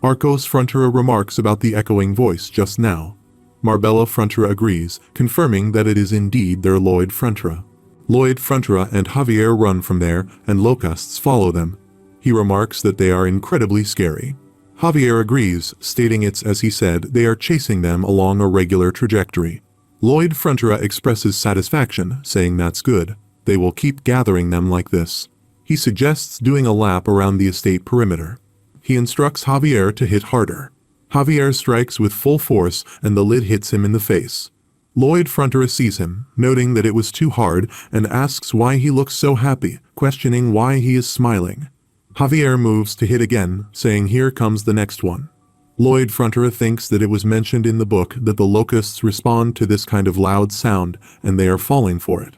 Arcos Frontera remarks about the echoing voice just now. Marbella Frontera agrees, confirming that it is indeed their Lloyd Frontera. Lloyd Frontera and Javier run from there, and locusts follow them. He remarks that they are incredibly scary. Javier agrees, stating it's as he said, they are chasing them along a regular trajectory. Lloyd Frontera expresses satisfaction, saying that's good. They will keep gathering them like this. He suggests doing a lap around the estate perimeter. He instructs Javier to hit harder. Javier strikes with full force and the lid hits him in the face. Lloyd Frontera sees him, noting that it was too hard, and asks why he looks so happy, questioning why he is smiling. Javier moves to hit again, saying here comes the next one. Lloyd Frontera thinks that it was mentioned in the book that the locusts respond to this kind of loud sound, and they are falling for it.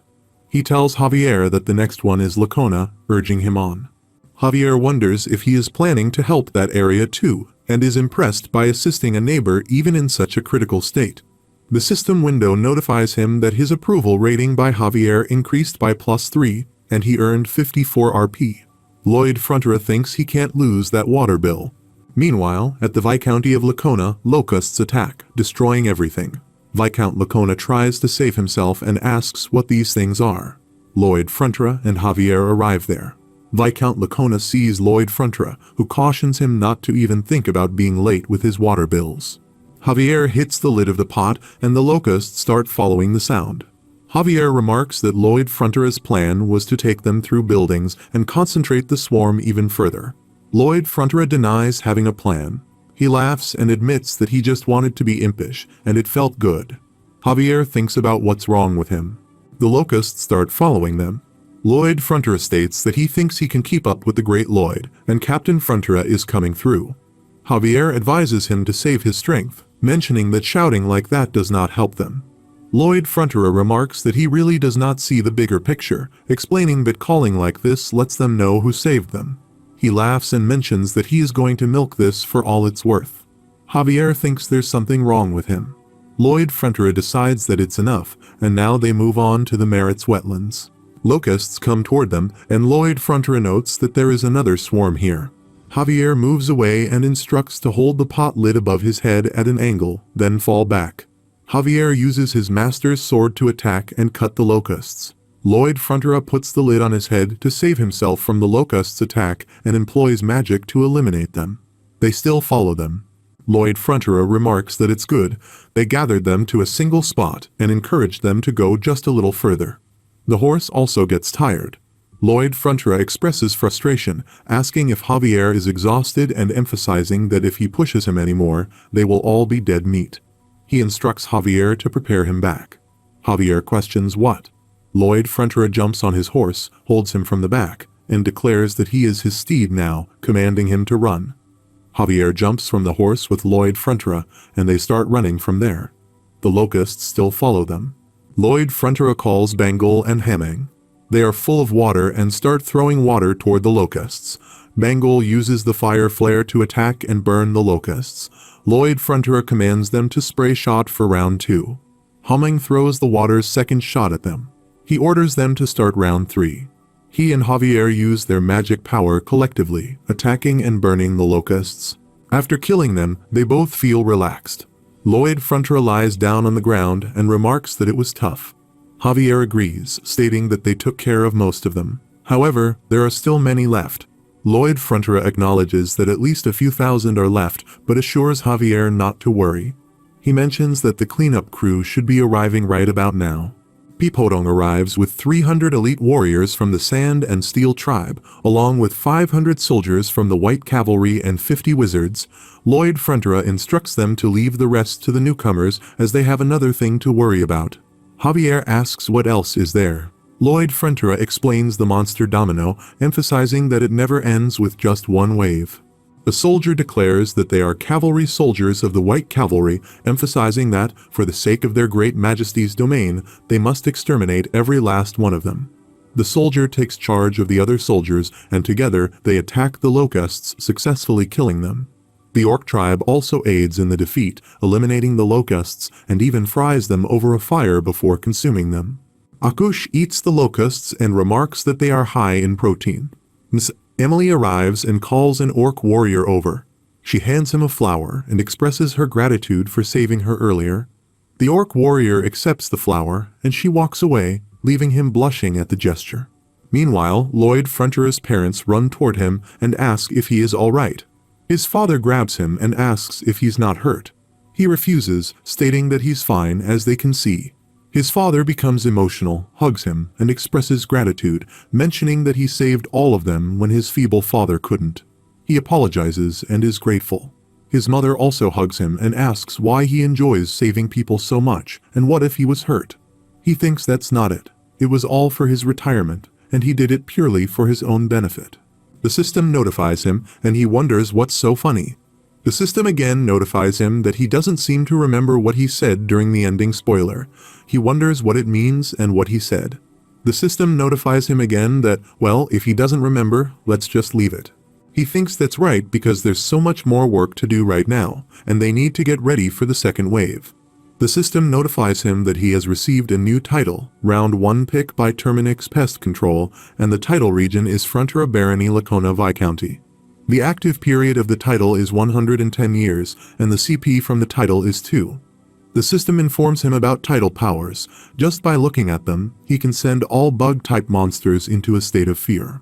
He tells Javier that the next one is Lacona, urging him on. Javier wonders if he is planning to help that area too, and is impressed by assisting a neighbor even in such a critical state. The system window notifies him that his approval rating by Javier increased by +3, and he earned 54 RP. Lloyd Frontera thinks he can't lose that water bill. Meanwhile, at the Viscounty of Lacona, locusts attack, destroying everything. Viscount Lacona tries to save himself and asks what these things are. Lloyd Frontera and Javier arrive there. Viscount Lacona sees Lloyd Frontera, who cautions him not to even think about being late with his water bills. Javier hits the lid of the pot, and the locusts start following the sound. Javier remarks that Lloyd Frontera's plan was to take them through buildings and concentrate the swarm even further. Lloyd Frontera denies having a plan. He laughs and admits that he just wanted to be impish, and it felt good. Javier thinks about what's wrong with him. The locusts start following them. Lloyd Frontera states that he thinks he can keep up with the great Lloyd, and Captain Frontera is coming through. Javier advises him to save his strength, mentioning that shouting like that does not help them. Lloyd Frontera remarks that he really does not see the bigger picture, explaining that calling like this lets them know who saved them. He laughs and mentions that he is going to milk this for all it's worth. Javier thinks there's something wrong with him. Lloyd Frontera decides that it's enough, and now they move on to the Merit's wetlands. Locusts come toward them, and Lloyd Frontera notes that there is another swarm here. Javier moves away and instructs to hold the pot lid above his head at an angle, then fall back. Javier uses his master's sword to attack and cut the locusts. Lloyd Frontera puts the lid on his head to save himself from the locusts' attack and employs magic to eliminate them. They still follow them. Lloyd Frontera remarks that it's good. They gathered them to a single spot and encouraged them to go just a little further. The horse also gets tired. Lloyd Frontera expresses frustration, asking if Javier is exhausted and emphasizing that if he pushes him anymore, they will all be dead meat. He instructs Javier to prepare him back. Javier questions what. Lloyd Frontera jumps on his horse, holds him from the back, and declares that he is his steed now, commanding him to run. Javier jumps from the horse with Lloyd Frontera, and they start running from there. The locusts still follow them. Lloyd Frontera calls Bangle and Hamang. They are full of water and start throwing water toward the locusts. Bangle uses the fire flare to attack and burn the locusts. Lloyd Frontera commands them to spray shot for round 2. Hamang throws the water's second shot at them. He orders them to start round 3. He and Javier use their magic power collectively, attacking and burning the locusts. After killing them, they both feel relaxed. Lloyd Frontera lies down on the ground and remarks that it was tough. Javier agrees, stating that they took care of most of them. However, there are still many left. Lloyd Frontera acknowledges that at least a few thousand are left, but assures Javier not to worry. He mentions that the cleanup crew should be arriving right about now. Pipodong arrives with 300 elite warriors from the Sand and Steel tribe, along with 500 soldiers from the White Cavalry and 50 wizards. Lloyd Frontera instructs them to leave the rest to the newcomers as they have another thing to worry about. Javier asks what else is there. Lloyd Frontera explains the monster domino, emphasizing that it never ends with just one wave. The soldier declares that they are cavalry soldiers of the White Cavalry, emphasizing that, for the sake of their great majesty's domain, they must exterminate every last one of them. The soldier takes charge of the other soldiers, and together they attack the locusts, successfully killing them. The orc tribe also aids in the defeat, eliminating the locusts, and even fries them over a fire before consuming them. Akush eats the locusts and remarks that they are high in protein. Miss Emily arrives and calls an orc warrior over. She hands him a flower and expresses her gratitude for saving her earlier. The orc warrior accepts the flower, and she walks away, leaving him blushing at the gesture. Meanwhile, Lloyd Frontera's parents run toward him and ask if he is all right. His father grabs him and asks if he's not hurt. He refuses, stating that he's fine as they can see. His father becomes emotional, hugs him, and expresses gratitude, mentioning that he saved all of them when his feeble father couldn't. He apologizes and is grateful. His mother also hugs him and asks why he enjoys saving people so much, and what if he was hurt. He thinks that's not it. It was all for his retirement, and he did it purely for his own benefit. The system notifies him, and he wonders what's so funny. The system again notifies him that he doesn't seem to remember what he said during the ending spoiler. He wonders what it means and what he said. The system notifies him again that, well, if he doesn't remember, let's just leave it. He thinks that's right because there's so much more work to do right now, and they need to get ready for the second wave. The system notifies him that he has received a new title, Round 1 pick by Terminix Pest Control, and the title region is Frontera Barony Lacona Viscounty. The active period of the title is 110 years, and the CP from the title is 2. The system informs him about title powers. Just by looking at them, he can send all bug-type monsters into a state of fear.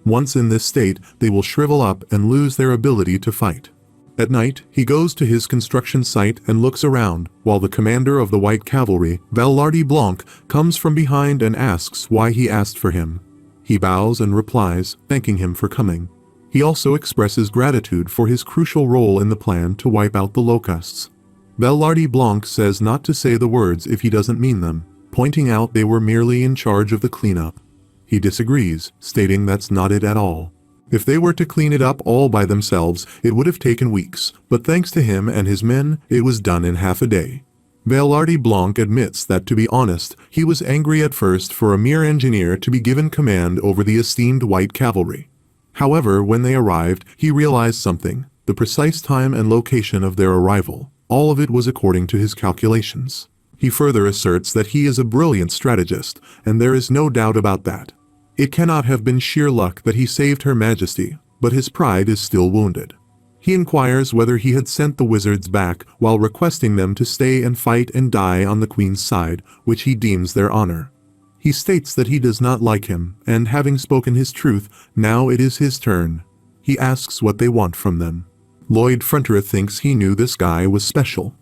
Once in this state, they will shrivel up and lose their ability to fight. At night, he goes to his construction site and looks around, while the commander of the White Cavalry, Vallardi Blanc, comes from behind and asks why he asked for him. He bows and replies, thanking him for coming. He also expresses gratitude for his crucial role in the plan to wipe out the locusts. Vallardi Blanc says not to say the words if he doesn't mean them, pointing out they were merely in charge of the cleanup. He disagrees, stating that's not it at all. If they were to clean it up all by themselves, it would have taken weeks, but thanks to him and his men, it was done in half a day. Vallardi Blanc admits that, to be honest, he was angry at first for a mere engineer to be given command over the esteemed White Cavalry. However, when they arrived, he realized something: the precise time and location of their arrival. All of it was according to his calculations. He further asserts that he is a brilliant strategist, and there is no doubt about that. It cannot have been sheer luck that he saved Her Majesty, but his pride is still wounded. He inquires whether he had sent the wizards back while requesting them to stay and fight and die on the Queen's side, which he deems their honor. He states that he does not like him, and having spoken his truth, now it is his turn. He asks what they want from them. Lloyd Frontera thinks he knew this guy was special.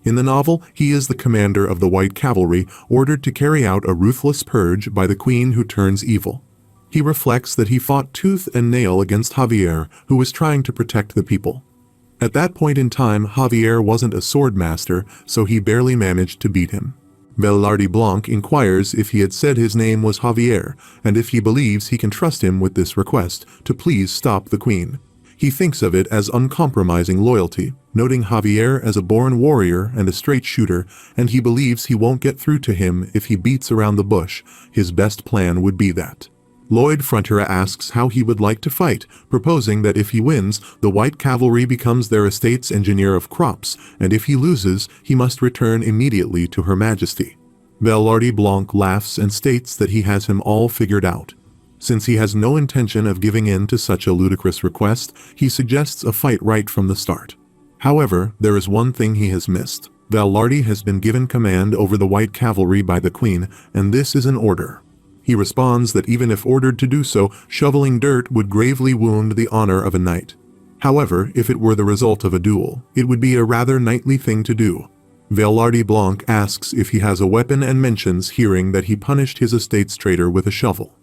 In the novel, he is the commander of the White Cavalry, ordered to carry out a ruthless purge by the Queen who turns evil. He reflects that he fought tooth and nail against Javier, who was trying to protect the people. At that point in time, Javier wasn't a sword master, so he barely managed to beat him. Velarde Blanc inquires if he had said his name was Javier, and if he believes he can trust him with this request to please stop the queen. He thinks of it as uncompromising loyalty, noting Javier as a born warrior and a straight shooter, and he believes he won't get through to him if he beats around the bush. His best plan would be that. Lloyd Frontera asks how he would like to fight, proposing that if he wins, the White Cavalry becomes their estate's engineer of crops, and if he loses, he must return immediately to Her Majesty. Velarde Blanc laughs and states that he has him all figured out. Since he has no intention of giving in to such a ludicrous request, he suggests a fight right from the start. However, there is one thing he has missed. Velarde has been given command over the White Cavalry by the Queen, and this is an order. He responds that even if ordered to do so, shoveling dirt would gravely wound the honor of a knight. However, if it were the result of a duel, it would be a rather knightly thing to do. Velarde Blanc asks if he has a weapon and mentions hearing that he punished his estate's traitor with a shovel.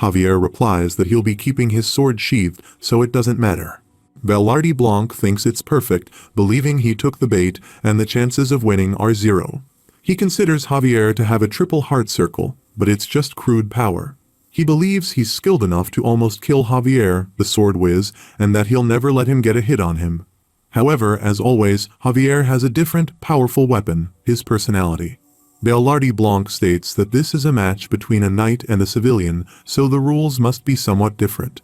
Javier replies that he'll be keeping his sword sheathed, so it doesn't matter. Velarde Blanc thinks it's perfect, believing he took the bait and the chances of winning are 0. He considers Javier to have a triple heart circle, but it's just crude power. He believes he's skilled enough to almost kill Javier, the sword whiz, and that he'll never let him get a hit on him. However, as always, Javier has a different, powerful weapon, his personality. Velarde Blanc states that this is a match between a knight and a civilian, so the rules must be somewhat different.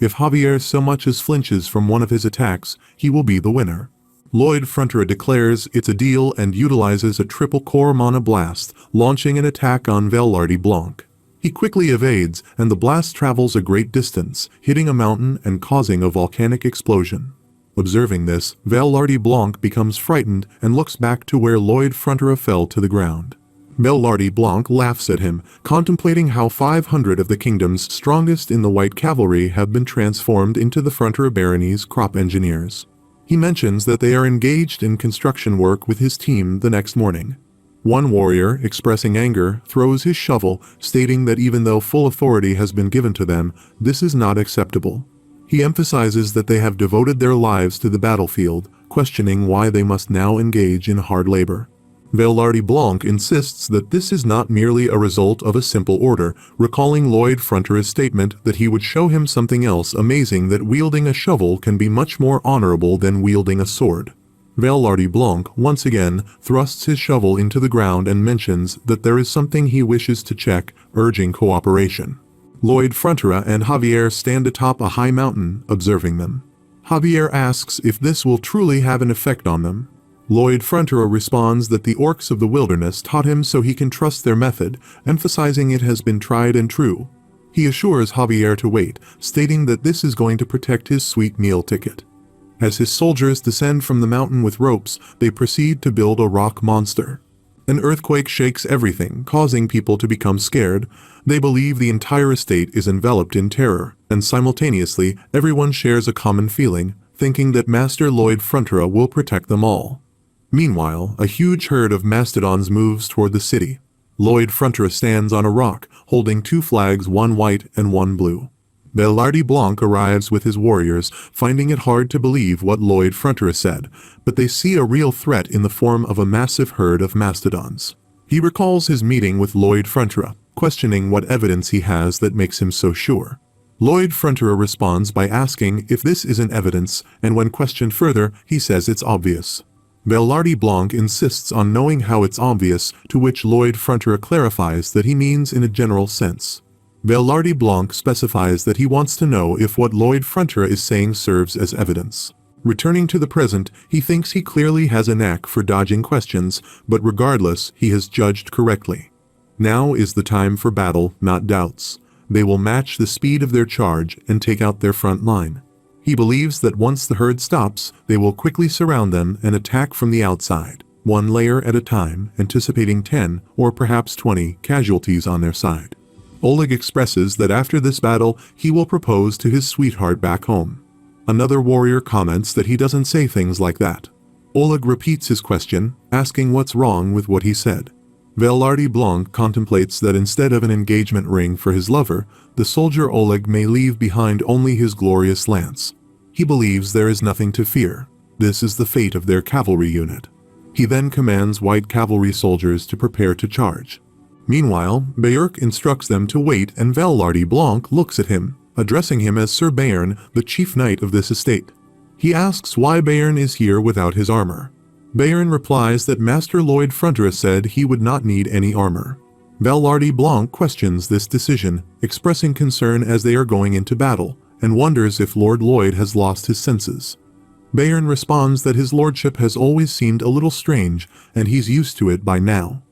If Javier so much as flinches from one of his attacks, he will be the winner. Lloyd Frontera declares it's a deal and utilizes a triple-core mana blast, launching an attack on Velarde Blanc. He quickly evades, and the blast travels a great distance, hitting a mountain and causing a volcanic explosion. Observing this, Velarde Blanc becomes frightened and looks back to where Lloyd Frontera fell to the ground. Velarde Blanc laughs at him, contemplating how 500 of the kingdom's strongest in the White Cavalry have been transformed into the Frontera barony's crop engineers. He mentions that they are engaged in construction work with his team the next morning. One warrior, expressing anger, throws his shovel, stating that even though full authority has been given to them, this is not acceptable. He emphasizes that they have devoted their lives to the battlefield, questioning why they must now engage in hard labor. Velarde Blanc insists that this is not merely a result of a simple order, recalling Lloyd Frontera's statement that he would show him something else amazing, that wielding a shovel can be much more honorable than wielding a sword. Velarde Blanc, once again, thrusts his shovel into the ground and mentions that there is something he wishes to check, urging cooperation. Lloyd Frontera and Javier stand atop a high mountain, observing them. Javier asks if this will truly have an effect on them. Lloyd Frontera responds that the orcs of the wilderness taught him so he can trust their method, emphasizing it has been tried and true. He assures Javier to wait, stating that this is going to protect his sweet meal ticket. As his soldiers descend from the mountain with ropes, they proceed to build a rock monster. An earthquake shakes everything, causing people to become scared. They believe the entire estate is enveloped in terror, and simultaneously, everyone shares a common feeling, thinking that Master Lloyd Frontera will protect them all. Meanwhile, a huge herd of mastodons moves toward the city. Lloyd Frontera stands on a rock, holding 2 flags, one white and one blue. Velarde Blanc arrives with his warriors, finding it hard to believe what Lloyd Frontera said, but they see a real threat in the form of a massive herd of mastodons. He recalls his meeting with Lloyd Frontera, questioning what evidence he has that makes him so sure. Lloyd Frontera responds by asking if this isn't evidence, and when questioned further, he says it's obvious. Velarde Blanc insists on knowing how it's obvious, to which Lloyd Frontera clarifies that he means in a general sense. Velarde Blanc specifies that he wants to know if what Lloyd Frontera is saying serves as evidence. Returning to the present, he thinks he clearly has a knack for dodging questions, but regardless, he has judged correctly. Now is the time for battle, not doubts. They will match the speed of their charge and take out their front line. He believes that once the herd stops, they will quickly surround them and attack from the outside, one layer at a time, anticipating 10 or perhaps 20 casualties on their side. Oleg expresses that after this battle, he will propose to his sweetheart back home. Another warrior comments that he doesn't say things like that. Oleg repeats his question, asking what's wrong with what he said. Velarde Blanc contemplates that instead of an engagement ring for his lover, the soldier Oleg may leave behind only his glorious lance. He believes there is nothing to fear. This is the fate of their cavalry unit. He then commands white cavalry soldiers to prepare to charge. Meanwhile, Bayerk instructs them to wait, and Velarde Blanc looks at him, addressing him as Sir Bayern, the chief knight of this estate. He asks why Bayern is here without his armor. Bayern replies that Master Lloyd Frontera said he would not need any armor. Velarde Blanc questions this decision, expressing concern as they are going into battle, and wonders if Lord Lloyd has lost his senses. Bayern responds that his lordship has always seemed a little strange, and he's used to it by now.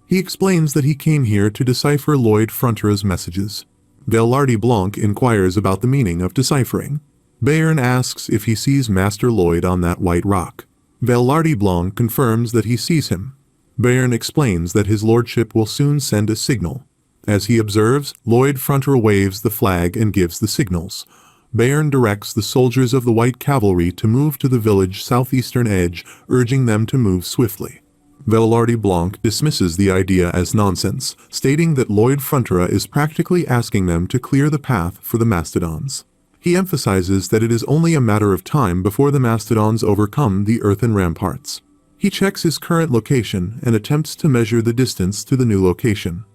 He explains that he came here to decipher Lloyd Frontera's messages. Velarde Blanc inquires about the meaning of deciphering. Bayern asks if he sees Master Lloyd on that white rock. Velarde Blanc confirms that he sees him. Bayern explains that his lordship will soon send a signal. As he observes, Lloyd Frontera waves the flag and gives the signals. Bayern directs the soldiers of the White Cavalry to move to the village's southeastern edge, urging them to move swiftly. Velarde Blanc dismisses the idea as nonsense, stating that Lloyd Frontera is practically asking them to clear the path for the Mastodons. He emphasizes that it is only a matter of time before the Mastodons overcome the earthen ramparts. He checks his current location and attempts to measure the distance to the new location.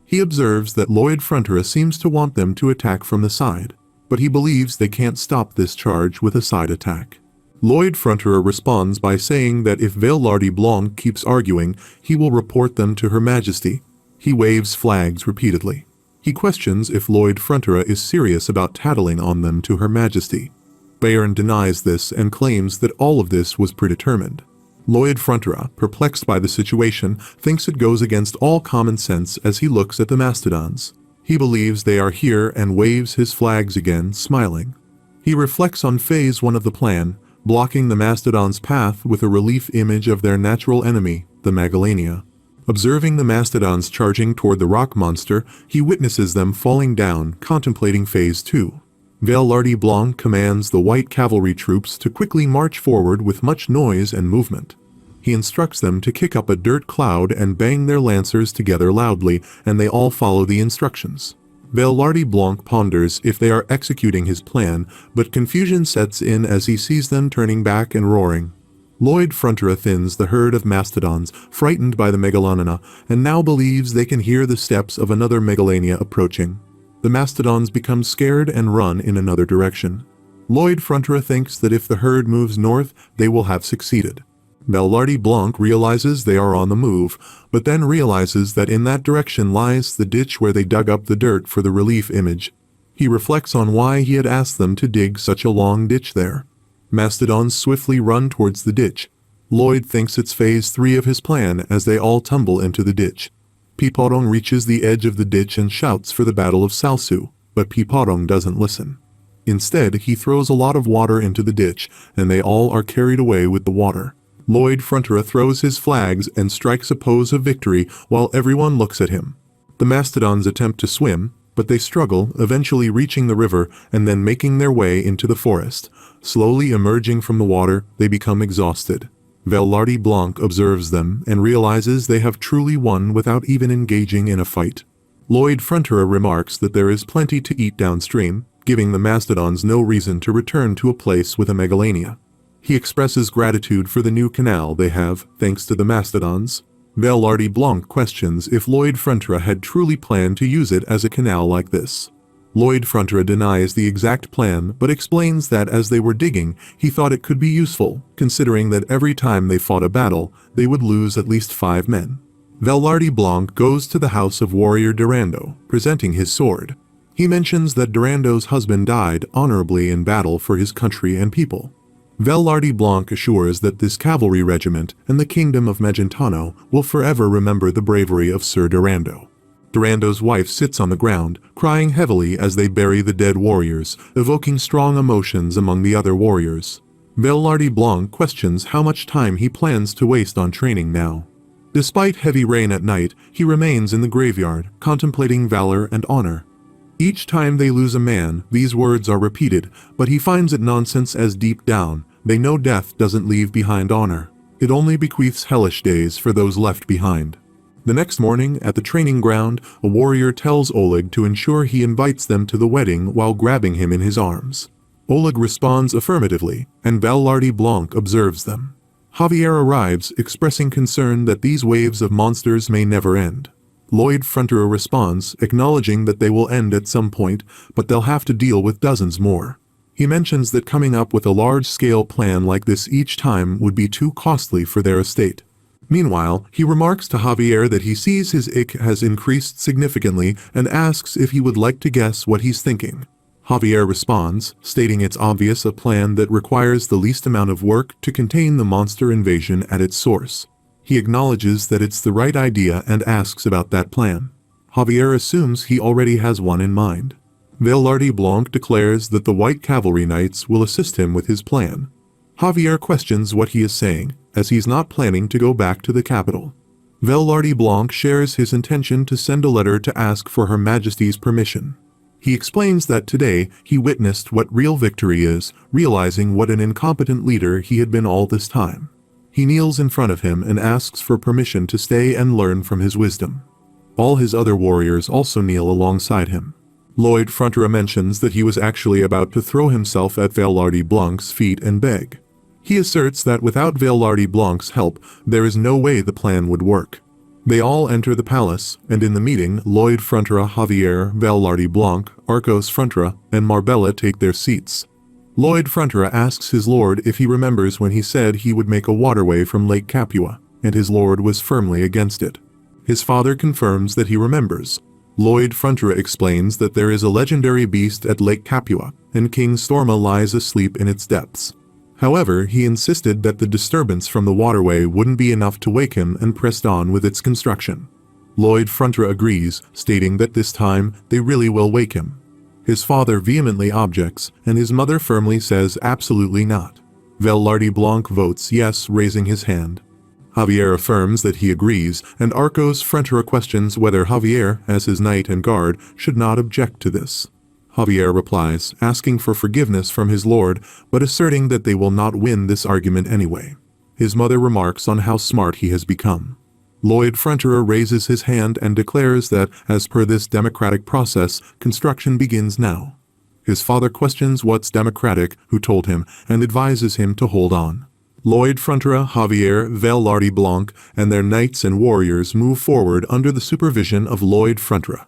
He observes that Lloyd Frontera seems to want them to attack from the side, but he believes they can't stop this charge with a side attack. Lloyd Frontera responds by saying that if Velarde Blanc keeps arguing, he will report them to Her Majesty. He waves flags repeatedly. He questions if Lloyd Frontera is serious about tattling on them to Her Majesty. Bayern denies this and claims that all of this was predetermined. Lloyd Frontera, perplexed by the situation, thinks it goes against all common sense as he looks at the Mastodons. He believes they are here and waves his flags again, smiling. He reflects on Phase 1 of the plan, blocking the Mastodons' path with a relief image of their natural enemy, the Megalania. Observing the Mastodons charging toward the rock monster, he witnesses them falling down, contemplating Phase 2. Velarde Blanc commands the White Cavalry troops to quickly march forward with much noise and movement. He instructs them to kick up a dirt cloud and bang their lancers together loudly, and they all follow the instructions. Velarde Blanc ponders if they are executing his plan, but confusion sets in as he sees them turning back and roaring. Lloyd Frontera thins the herd of Mastodons, frightened by the Megalania, and now believes they can hear the steps of another Megalania approaching. The Mastodons become scared and run in another direction. Lloyd Frontera thinks that if the herd moves north, they will have succeeded. Velarde Blanc realizes they are on the move, but then realizes that in that direction lies the ditch where they dug up the dirt for the relief image. He reflects on why he had asked them to dig such a long ditch there. Mastodons swiftly run towards the ditch. Lloyd thinks it's Phase 3 of his plan as they all tumble into the ditch. Piporong reaches the edge of the ditch and shouts for the Battle of Salsu, but Piporong doesn't listen. Instead, he throws a lot of water into the ditch, and they all are carried away with the water. Lloyd Frontera throws his flags and strikes a pose of victory while everyone looks at him. The Mastodons attempt to swim, but they struggle, eventually reaching the river and then making their way into the forest. Slowly emerging from the water, they become exhausted. Velarde Blanc observes them and realizes they have truly won without even engaging in a fight. Lloyd Frontera remarks that there is plenty to eat downstream, giving the Mastodons no reason to return to a place with a Megalania. He expresses gratitude for the new canal they have, thanks to the Mastodons. Velarde Blanc questions if Lloyd Frontera had truly planned to use it as a canal like this. Lloyd Frontera denies the exact plan but explains that as they were digging, he thought it could be useful, considering that every time they fought a battle, they would lose at least 5 men. Velarde Blanc goes to the house of warrior Durando, presenting his sword. He mentions that Durando's husband died honorably in battle for his country and people. Velarde Blanc assures that this cavalry regiment and the kingdom of Magentano will forever remember the bravery of Sir Durando. Durando's wife sits on the ground, crying heavily as they bury the dead warriors, evoking strong emotions among the other warriors. Velarde Blanc questions how much time he plans to waste on training now. Despite heavy rain at night, he remains in the graveyard, contemplating valor and honor. Each time they lose a man, these words are repeated, but he finds it nonsense as deep down, they know death doesn't leave behind honor. It only bequeaths hellish days for those left behind. The next morning, at the training ground, a warrior tells Oleg to ensure he invites them to the wedding while grabbing him in his arms. Oleg responds affirmatively, and Vallardi Blanc observes them. Javier arrives, expressing concern that these waves of monsters may never end. Lloyd Frontera responds, acknowledging that they will end at some point, but they'll have to deal with dozens more. He mentions that coming up with a large-scale plan like this each time would be too costly for their estate. Meanwhile, he remarks to Javier that he sees his IQ has increased significantly and asks if he would like to guess what he's thinking. Javier responds, stating it's obvious a plan that requires the least amount of work to contain the monster invasion at its source. He acknowledges that it's the right idea and asks about that plan. Javier assumes he already has one in mind. Vallardi Blanc declares that the White Cavalry Knights will assist him with his plan. Javier questions what he is saying, as he's not planning to go back to the capital. Vallardi Blanc shares his intention to send a letter to ask for Her Majesty's permission. He explains that today he witnessed what real victory is, realizing what an incompetent leader he had been all this time. He kneels in front of him and asks for permission to stay and learn from his wisdom. All his other warriors also kneel alongside him. Lloyd Frontera mentions that he was actually about to throw himself at Vallardi Blanc's feet and beg. He asserts that without Vallardi Blanc's help, there is no way the plan would work. They all enter the palace, and in the meeting, Lloyd Frontera, Javier, Vallardi Blanc, Arcos Frontera, and Marbella take their seats. Lloyd Frontera asks his lord if he remembers when he said he would make a waterway from Lake Capua, and his lord was firmly against it. His father confirms that he remembers. Lloyd Frontera explains that there is a legendary beast at Lake Capua, and King Storma lies asleep in its depths. However, he insisted that the disturbance from the waterway wouldn't be enough to wake him and pressed on with its construction. Lloyd Frontera agrees, stating that this time they really will wake him. His father vehemently objects, and his mother firmly says absolutely not. Vallardi Blanc votes yes, raising his hand. Javier affirms that he agrees, and Arcos Frontera questions whether Javier, as his knight and guard, should not object to this. Javier replies, asking for forgiveness from his lord, but asserting that they will not win this argument anyway. His mother remarks on how smart he has become. Lloyd Frontera raises his hand and declares that, as per this democratic process, construction begins now. His father questions what's democratic, who told him, and advises him to hold on. Lloyd Frontera, Javier, Vallardi Blanc, and their knights and warriors move forward under the supervision of Lloyd Frontera.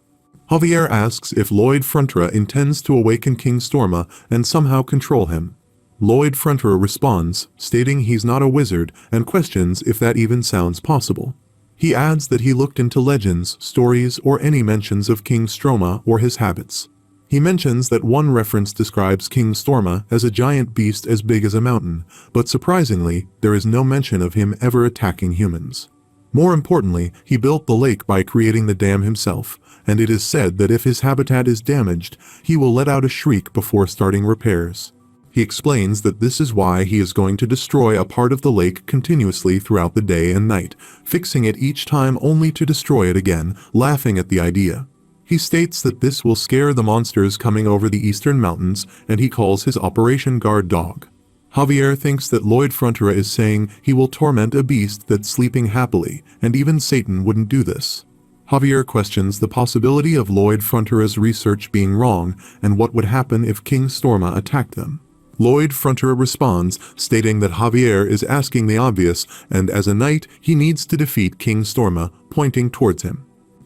Javier asks if Lloyd Frontera intends to awaken King Storma and somehow control him. Lloyd Frontera responds, stating he's not a wizard, and questions if that even sounds possible. He adds that he looked into legends, stories, or any mentions of King Storma or his habits. He mentions that one reference describes King Storma as a giant beast as big as a mountain, but surprisingly, there is no mention of him ever attacking humans. More importantly, he built the lake by creating the dam himself, and it is said that if his habitat is damaged, he will let out a shriek before starting repairs. He explains that this is why he is going to destroy a part of the lake continuously throughout the day and night, fixing it each time only to destroy it again, laughing at the idea. He states that this will scare the monsters coming over the eastern mountains, and he calls his Operation Guard Dog. Javier thinks that Lloyd Frontera is saying he will torment a beast that's sleeping happily, and even Satan wouldn't do this. Javier questions the possibility of Lloyd Frontera's research being wrong and what would happen if King Storma attacked them. Lloyd Frontera responds, stating that Javier is asking the obvious, and as a knight, he needs to defeat King Storma, pointing towards him.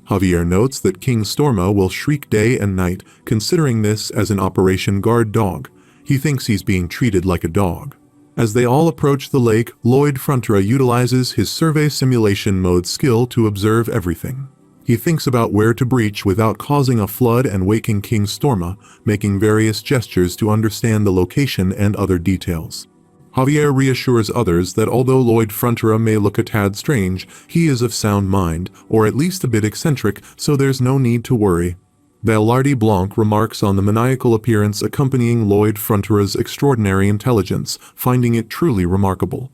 Javier notes that King Storma will shriek day and night, considering this as an Operation Guard Dog. He thinks he's being treated like a dog. As they all approach the lake, Lloyd Frontera utilizes his survey simulation mode skill to observe everything. He thinks about where to breach without causing a flood and waking King Storma, making various gestures to understand the location and other details. Javier reassures others that although Lloyd Frontera may look a tad strange, he is of sound mind, or at least a bit eccentric, so there's no need to worry. Vallardi Blanc remarks on the maniacal appearance accompanying Lloyd Frontera's extraordinary intelligence, finding it truly remarkable.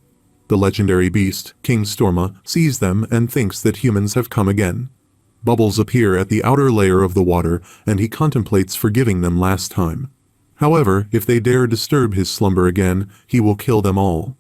The legendary beast, King Storma, sees them and thinks that humans have come again. Bubbles appear at the outer layer of the water, and he contemplates forgiving them last time. However, if they dare disturb his slumber again, he will kill them all.